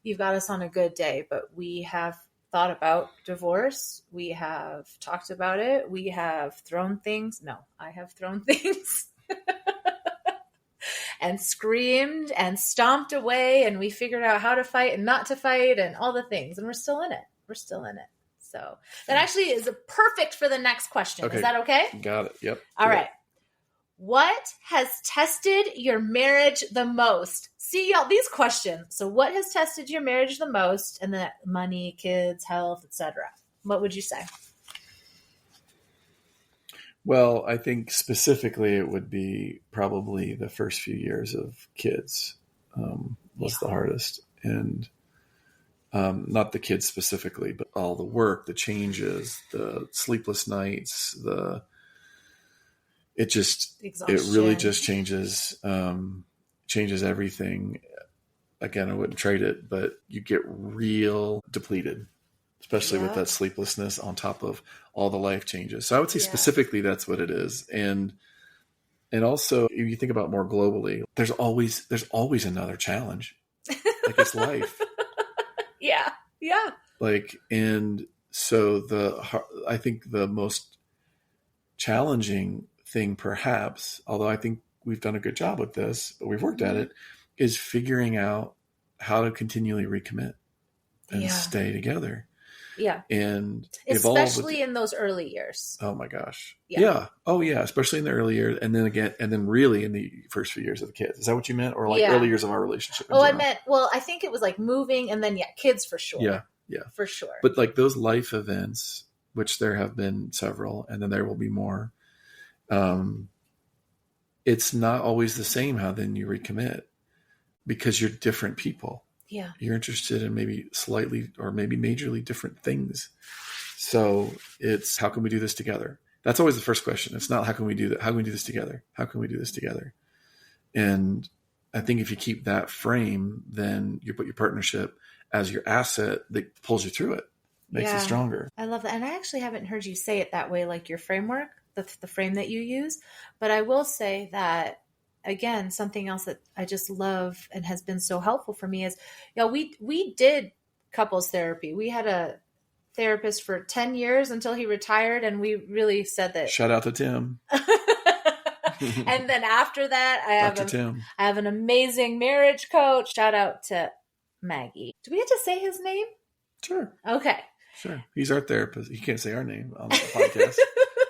you've got us on a good day, but we have thought about divorce. We have talked about it. We have thrown things. No, I have thrown things and screamed and stomped away. And we figured out how to fight and not to fight and all the things. And we're still in it. So that actually is perfect for the next question. Okay. Is that okay? Got it. Yep. All right. What has tested your marriage the most? See, y'all, these questions. So what has tested your marriage the most? And then money, kids, health, etc. What would you say? Well, I think specifically it would be probably the first few years of kids was the hardest. And not the kids specifically, but all the work, the changes, the sleepless nights, it really just changes everything. Again, I wouldn't trade it, but you get real depleted, especially with that sleeplessness on top of all the life changes. So I would say specifically that's what it is. And also if you think about more globally, there's always another challenge. Like it's life. Yeah. And so I think the most challenging thing perhaps, although I think we've done a good job with this, but we've worked at it, is figuring out how to continually recommit and stay together. Yeah. And especially in those early years. Oh my gosh. Yeah. Oh yeah. Especially in the early years. And then really in the first few years of the kids. Is that what you meant? Or early years of our relationship? I meant, I think it was like moving and then kids for sure. Yeah. For sure. But like those life events, which there have been several, and then there will be more. It's not always the same how then you recommit because you're different people. Yeah. You're interested in maybe slightly or maybe majorly different things. So it's, how can we do this together? That's always the first question. It's not, how can we do that? How can we do this together? How can we do this together? And I think if you keep that frame, then you put your partnership as your asset that pulls you through it, makes it stronger. I love that. And I actually haven't heard you say it that way, like your framework, the frame that you use. But I will say that, again, something else that I just love and has been so helpful for me is, we did couples therapy. We had a therapist for 10 years until he retired. And we really said that. Shout out to Tim. And then after that, I have an amazing marriage coach. Shout out to Maggie. Do we have to say his name? Sure. Okay. Sure. He's our therapist. You can't say our name on the podcast.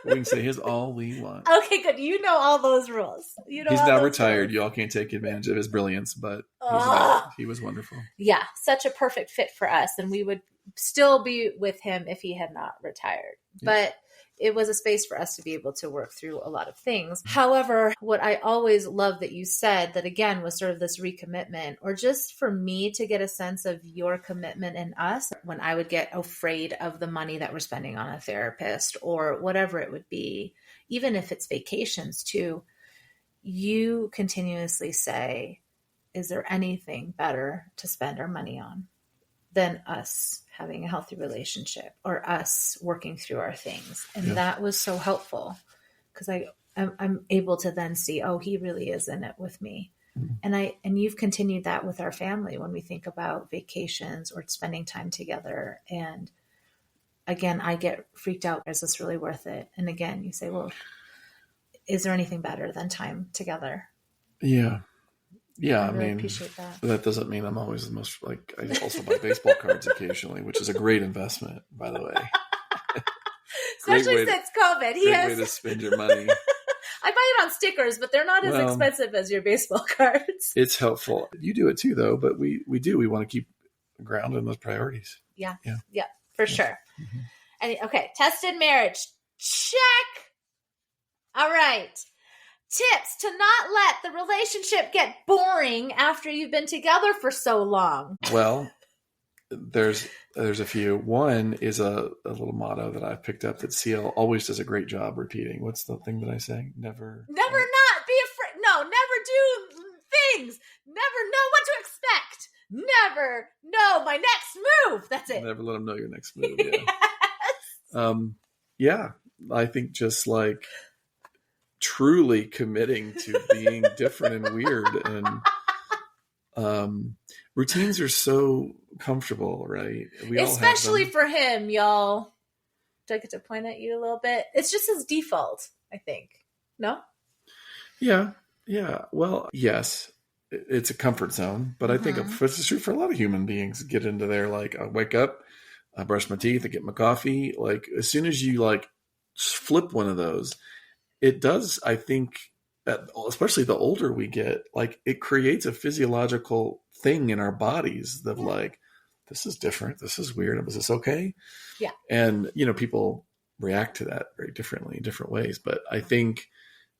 We can say his all we want. Okay, good. You know all those rules. He's now retired. Rules. Y'all can't take advantage of his brilliance, but he was wonderful. Yeah, such a perfect fit for us. And we would still be with him if he had not retired. Yeah. But it was a space for us to be able to work through a lot of things. However, what I always loved that you said that, again, was sort of this recommitment, or just for me to get a sense of your commitment in us when I would get afraid of the money that we're spending on a therapist or whatever it would be, even if it's vacations too, you continuously say, is there anything better to spend our money on than us having a healthy relationship or us working through our things? And that was so helpful because I'm able to then see, he really is in it with me. Mm-hmm. And you've continued that with our family when we think about vacations or spending time together. And again, I get freaked out. Is this really worth it? And again, you say, well, is there anything better than time together? Yeah. Yeah, I really appreciate that. But that doesn't mean I'm always the most, like, I also buy baseball cards occasionally, which is a great investment, by the way. Especially since COVID. Great way to spend your money. I buy it on stickers, but they're not as expensive as your baseball cards. It's helpful. You do it too, though, but we do. We want to keep grounded in those priorities. Yeah, for sure. Mm-hmm. And okay, tested marriage. Check. All right. Tips to not let the relationship get boring after you've been together for so long. Well, there's a few. One is a little motto that I've picked up that Cielle always does a great job repeating. What's the thing that I say? Never not be afraid. No, never do things. Never know what to expect. Never know my next move. That's it. Never let them know your next move. Yeah. Yes. I think just like truly committing to being different and weird, and routines are so comfortable, right? Especially for him, y'all. Do I get to point at you a little bit? It's just his default, I think. No? Yeah. Well, yes, it's a comfort zone, but I think it's true for a lot of human beings. Get into there, like, I wake up, I brush my teeth, I get my coffee. Like, as soon as you like flip one of those, it does, I think, especially the older we get, like, it creates a physiological thing in our bodies of like, this is different. This is weird. Is this okay? Yeah. And, people react to that very differently in different ways. But I think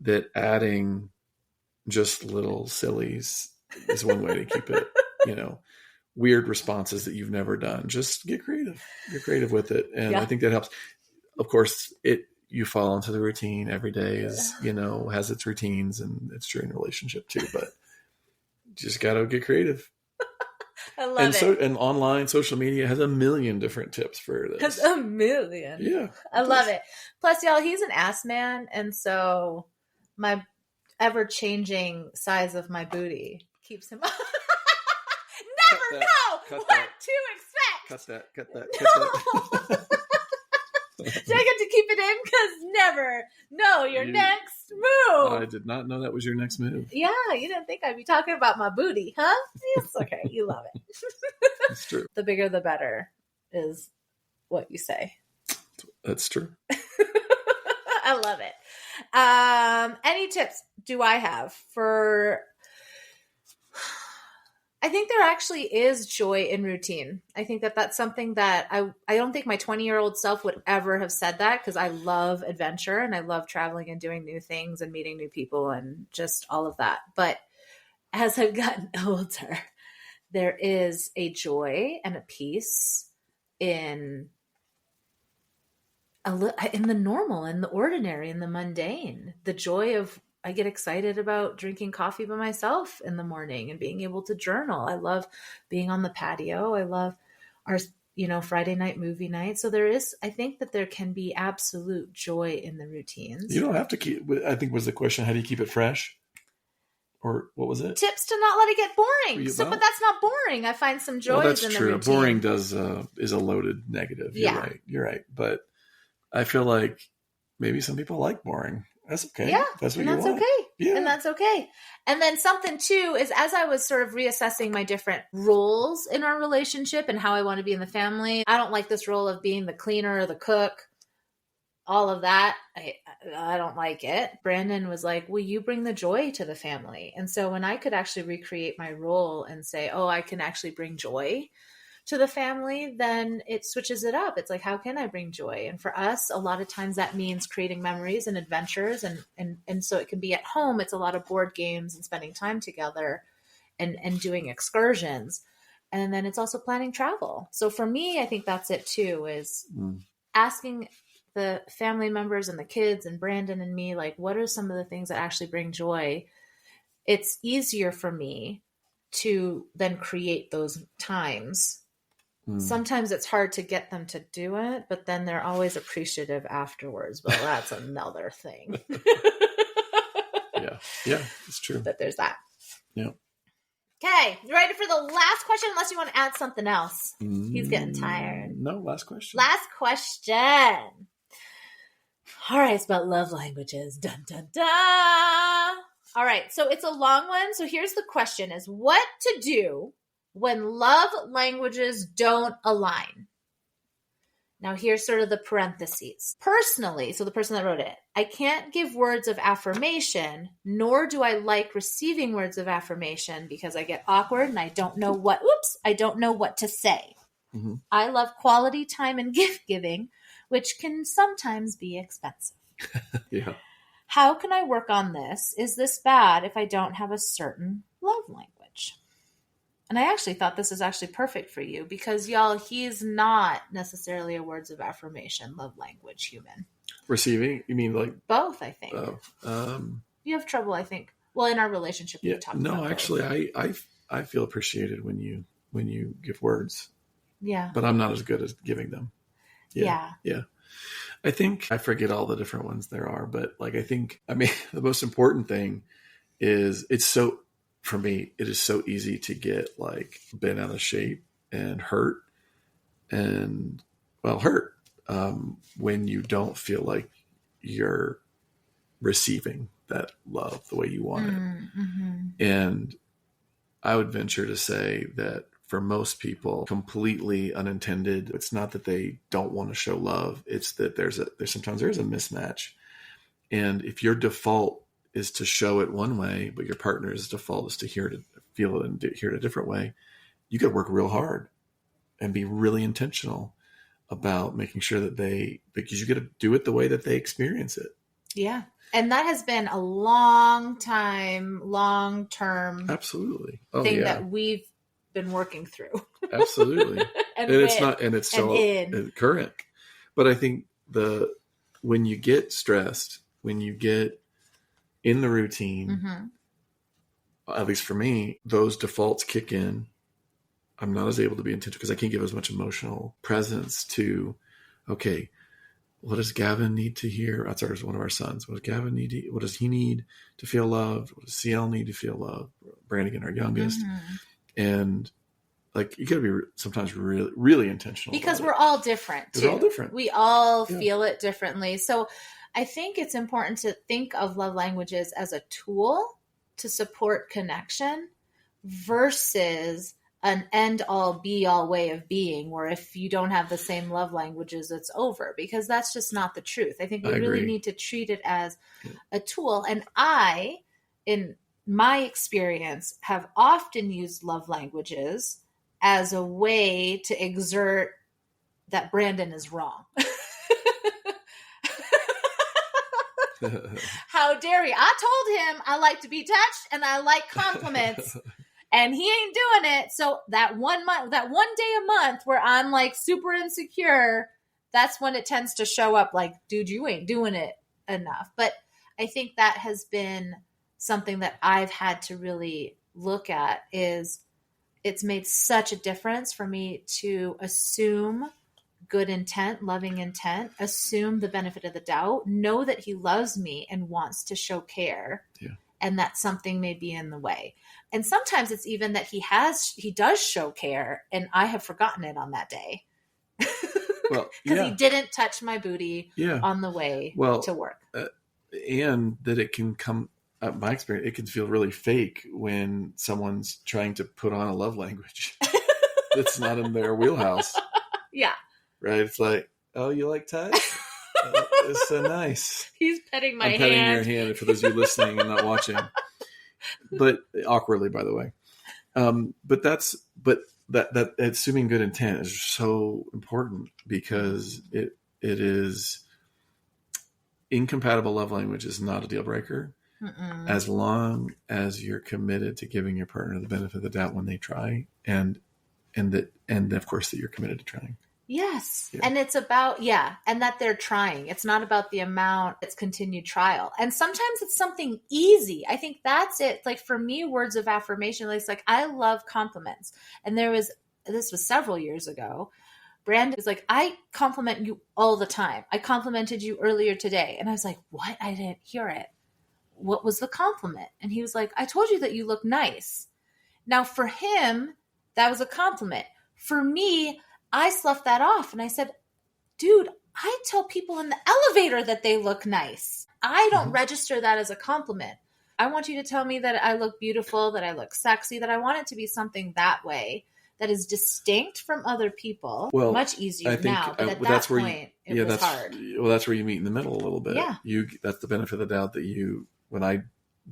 that adding just little sillies is one way to keep it, weird responses that you've never done. Just get creative. Get creative with it. And I think that helps. Of course, you fall into the routine. Every day is, has its routines, and it's true in a relationship too, but you just got to get creative. I love it. And online social media has a million different tips for this. Has a million. Yeah. I love it. Plus, y'all, he's an ass man. And so my ever-changing size of my booty keeps him up. Never know what to expect. Cut that. No. Do I get to keep it in? Because never know your next move. I did not know that was your next move. Yeah, you didn't think I'd be talking about my booty, huh? It's okay. You love it. That's true. The bigger the better is what you say. That's true. I love it. Any tips do I have for... I think there actually is joy in routine. I think that's something that I don't think my 20-year-old self would ever have said that, because I love adventure and I love traveling and doing new things and meeting new people and just all of that. But as I've gotten older, there is a joy and a peace in the normal, in the ordinary, in the mundane. The joy of, I get excited about drinking coffee by myself in the morning and being able to journal. I love being on the patio. I love our, Friday night movie night. So I think that there can be absolute joy in the routines. You don't have to keep, I think was the question, how do you keep it fresh? Or what was it? Tips to not let it get boring. But that's not boring. I find some joy in the routine. That's true. Boring is a loaded negative. You're right. But I feel like maybe some people like boring. That's okay. Yeah. That's what you want. Okay. Yeah. And that's okay. And then something too is, as I was sort of reassessing my different roles in our relationship and how I want to be in the family, I don't like this role of being the cleaner or the cook. All of that, I don't like it. Brandon was like, will you bring the joy to the family? And so when I could actually recreate my role and say, oh, I can actually bring joy to the family, then it switches it up. It's like, how can I bring joy? And for us, a lot of times that means creating memories and adventures. And so it can be at home. It's a lot of board games and spending time together and doing excursions. And then it's also planning travel. So for me, I think that's it too, is asking the family members and the kids and Brandon and me, like, what are some of the things that actually bring joy? It's easier for me to then create those times. Sometimes it's hard to get them to do it, but then they're always appreciative afterwards. Well, that's another thing. Yeah, it's true. But there's that. Yeah. Okay, you ready for the last question? Unless you want to add something else. He's getting tired. No, last question. Last question. All right, it's about love languages. Dun, dun, dun. All right. So it's a long one. So here's the question is what to do when love languages don't align? Now, here's sort of the parentheses. Personally, so the person that wrote it, I can't give words of affirmation, nor do I like receiving words of affirmation because I get awkward and I don't know what to say. Mm-hmm. I love quality time and gift giving, which can sometimes be expensive. Yeah. How can I work on this? Is this bad if I don't have a certain love language? And I actually thought this is actually perfect for you because, y'all, he's not necessarily a words of affirmation love language human. Receiving? You mean like both? I think. Oh, you have trouble. I think. Well, in our relationship, we talked about both. Actually, I feel appreciated when you give words. Yeah. But I'm not as good as giving them. Yeah. I think I forget all the different ones there are, but like the most important thing is for me, it is so easy to get like bent out of shape and hurt when you don't feel like you're receiving that love the way you want it. Mm-hmm. And I would venture to say that for most people, completely unintended, it's not that they don't want to show love. It's that sometimes there's a mismatch. And if your default is to show it one way, but your partner's default is to feel it and hear it a different way, you got to work real hard and be really intentional about making sure because you got to do it the way that they experience it. Yeah. And that has been a long-term absolutely thing that we've been working through. Absolutely. It's still current. But I think when you get stressed, when you get in the routine, mm-hmm. at least for me, those defaults kick in. I'm not as able to be intentional because I can't give as much emotional presence to, okay, what does Gavin need to hear? That's one of our sons. What does Gavin need? What does he need to feel loved? What does Cielle need to feel loved? Brandon, our youngest. Mm-hmm. And like, you got to be sometimes really, really intentional. Because we're all different. Too. We're all different. We all feel it differently. So I think it's important to think of love languages as a tool to support connection versus an end-all be-all way of being where if you don't have the same love languages, it's over, because that's just not the truth. I think we really need to treat it as a tool. And I, in my experience, have often used love languages as a way to exert that Brandon is wrong. How dare you? I told him I like to be touched and I like compliments. And he ain't doing it. So that one day a month where I'm like super insecure, that's when it tends to show up like, dude, you ain't doing it enough. But I think that has been something that I've had to really look at is it's made such a difference for me to assume good intent, loving intent, assume the benefit of the doubt, know that he loves me and wants to show care. Yeah. And that something may be in the way. And sometimes it's even that he does show care and I have forgotten it on that day. Because he didn't touch my booty on the way to work. And that it can come, my experience, it can feel really fake when someone's trying to put on a love language that's not in their wheelhouse. Yeah. Right? It's like, oh, you like touch? It's so nice. He's petting my hand. I'm petting your hand for those of you listening and not watching. But awkwardly, by the way. But that assuming good intent is so important because it is incompatible love language is not a deal breaker. Mm-mm. As long as you're committed to giving your partner the benefit of the doubt when they try and of course that you're committed to trying. Yes. Yeah. And it's about, and that they're trying. It's not about the amount, it's continued trial. And sometimes it's something easy. I think that's it. Like for me, words of affirmation, it's like, I love compliments. And this was several years ago. Brandon was like, I compliment you all the time. I complimented you earlier today. And I was like, what? I didn't hear it. What was the compliment? And he was like, I told you that you look nice. Now for him, that was a compliment. For me, I sloughed that off and I said, dude, I tell people in the elevator that they look nice. I don't register that as a compliment. I want you to tell me that I look beautiful, that I look sexy, that I want it to be something that way that is distinct from other people. Well, much easier I think, now, but at that point, it was hard. Well, that's where you meet in the middle a little bit. Yeah. That's the benefit of the doubt that when I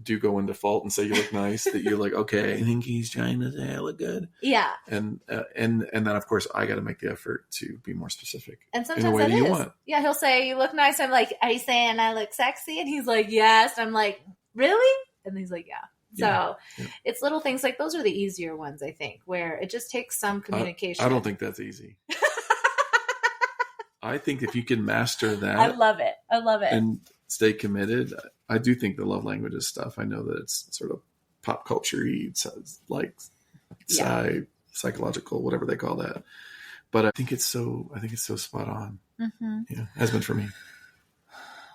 do go into fault and say you look nice, that you're like, okay, I think he's trying to say I look good. Yeah. And then of course I got to make the effort to be more specific. And sometimes in a way that you is. want. Yeah, he'll say you look nice. I'm like, are you saying I look sexy? And he's like, yes. I'm like, really? And he's like, yeah. So it's little things like those are the easier ones, I think, where it just takes some communication. I don't think that's easy. I think if you can master that. I love it. And stay committed. I do think the love languages stuff, I know that it's sort of pop culture-y, like psychological, whatever they call that. But I think it's so spot on. Mm-hmm. Yeah, has been for me.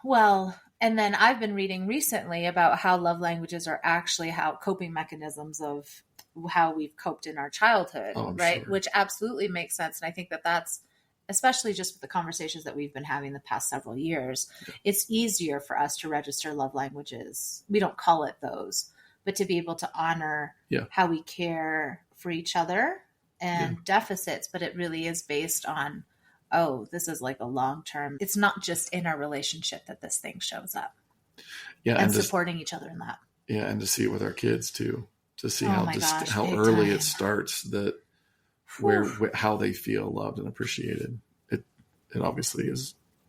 Well, and then I've been reading recently about how love languages are actually how coping mechanisms of how we've coped in our childhood, right? Sure. Which absolutely makes sense. And I think that that's, especially just with the conversations that we've been having the past several years, it's easier for us to register love languages. We don't call it those, but to be able to honor how we care for each other and deficits, but it really is based on, this is like a long-term, it's not just in our relationship that this thing shows up. Yeah. And supporting each other in that. Yeah. And to see it with our kids too, to see how early it starts, that how they feel loved and appreciated. It obviously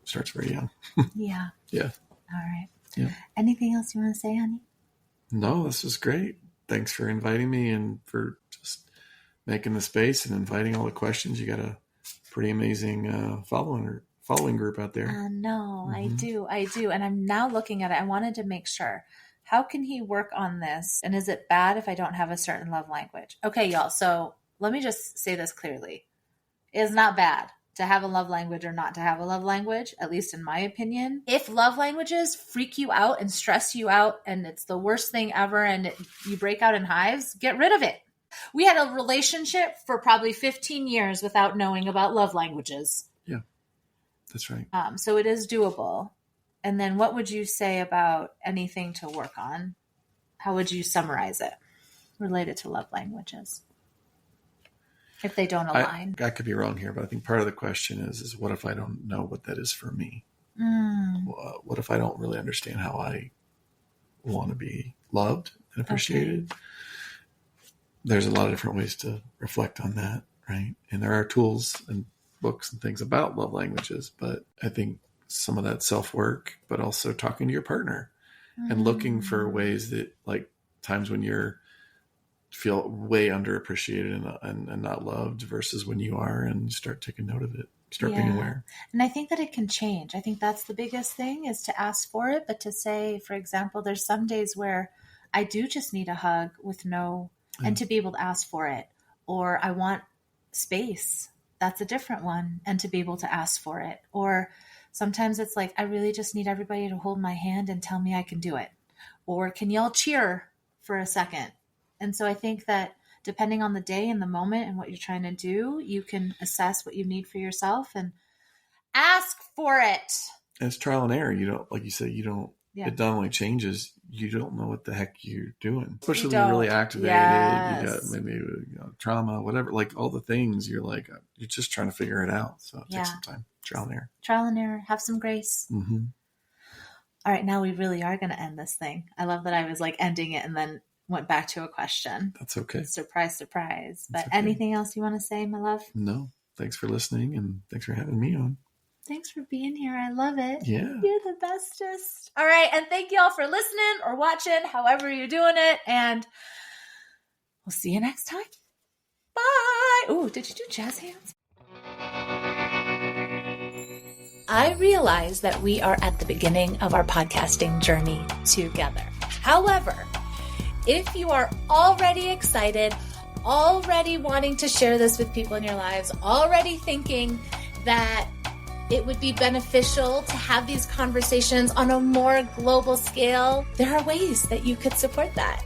starts very young. Yeah. Yeah. All right. Yeah. Anything else you want to say, honey? No, this was great. Thanks for inviting me and for just making the space and inviting all the questions. You got a pretty amazing following group out there. No, mm-hmm. I do. And I'm now looking at it. I wanted to make sure, how can he work on this? And is it bad if I don't have a certain love language? Okay, y'all. So let me just say this clearly. It is not bad to have a love language or not to have a love language, at least in my opinion. If love languages freak you out and stress you out and it's the worst thing ever and you break out in hives, get rid of it. We had a relationship for probably 15 years without knowing about love languages. Yeah, that's right. So it is doable. And then what would you say about anything to work on? How would you summarize it related to love languages? If they don't align. I could be wrong here, but I think part of the question is what if I don't know what that is for me? What if I don't really understand how I want to be loved and appreciated? Okay. There's a lot of different ways to reflect on that, right? And there are tools and books and things about love languages, but I think some of that self-work, but also talking to your partner and looking for ways that, like, times when you're feel way underappreciated and not loved versus when you are, and start taking note of it, start being aware. And I think that it can change. I think that's the biggest thing, is to ask for it, but to say, for example, there's some days where I do just need a hug with and to be able to ask for it, or I want space. That's a different one. And to be able to ask for it. Or sometimes it's like, I really just need everybody to hold my hand and tell me I can do it. Or can y'all cheer for a second? And so I think that depending on the day and the moment and what you're trying to do, you can assess what you need for yourself and ask for it. And it's trial and error. You don't, like you said, it not only changes, you don't know what the heck you're doing. Especially when you're really activated, you got maybe trauma, whatever, like all the things, you're like, you're just trying to figure it out. So it takes some time. Trial and error. Trial and error. Have some grace. Mm-hmm. All right. Now we really are going to end this thing. I love that I was like ending it and then went back to a question. That's okay. Surprise, surprise. But anything else you want to say, my love? No. Thanks for listening and thanks for having me on. Thanks for being here. I love it. Yeah. You're the bestest. All right. And thank you all for listening or watching, however you're doing it. And we'll see you next time. Bye. Oh, did you do jazz hands? I realize that we are at the beginning of our podcasting journey together. However, if you are already excited, already wanting to share this with people in your lives, already thinking that it would be beneficial to have these conversations on a more global scale, there are ways that you could support that.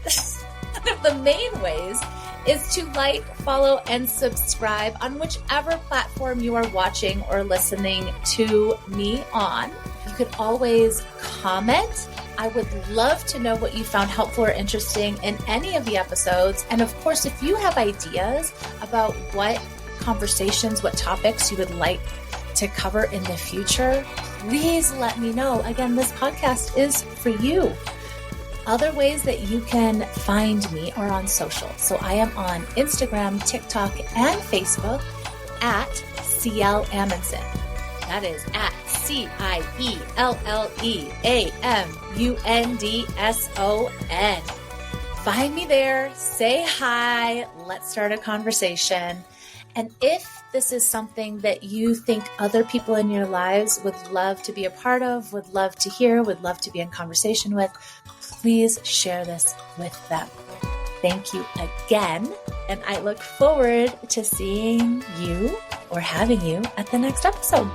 One of the main ways is to like, follow, and subscribe on whichever platform you are watching or listening to me on. You could always comment I would love to know what you found helpful or interesting in any of the episodes. And of course, if you have ideas about what conversations, what topics you would like to cover in the future, please let me know. Again, this podcast is for you. Other ways that you can find me are on social. So I am on Instagram, TikTok, and Facebook at Cielle Amundson. That is at CIELLEAMUNDSON. Find me there, say hi, let's start a conversation. And if this is something that you think other people in your lives would love to be a part of, would love to hear, would love to be in conversation with, please share this with them. Thank you again, and I look forward to seeing you or having you at the next episode.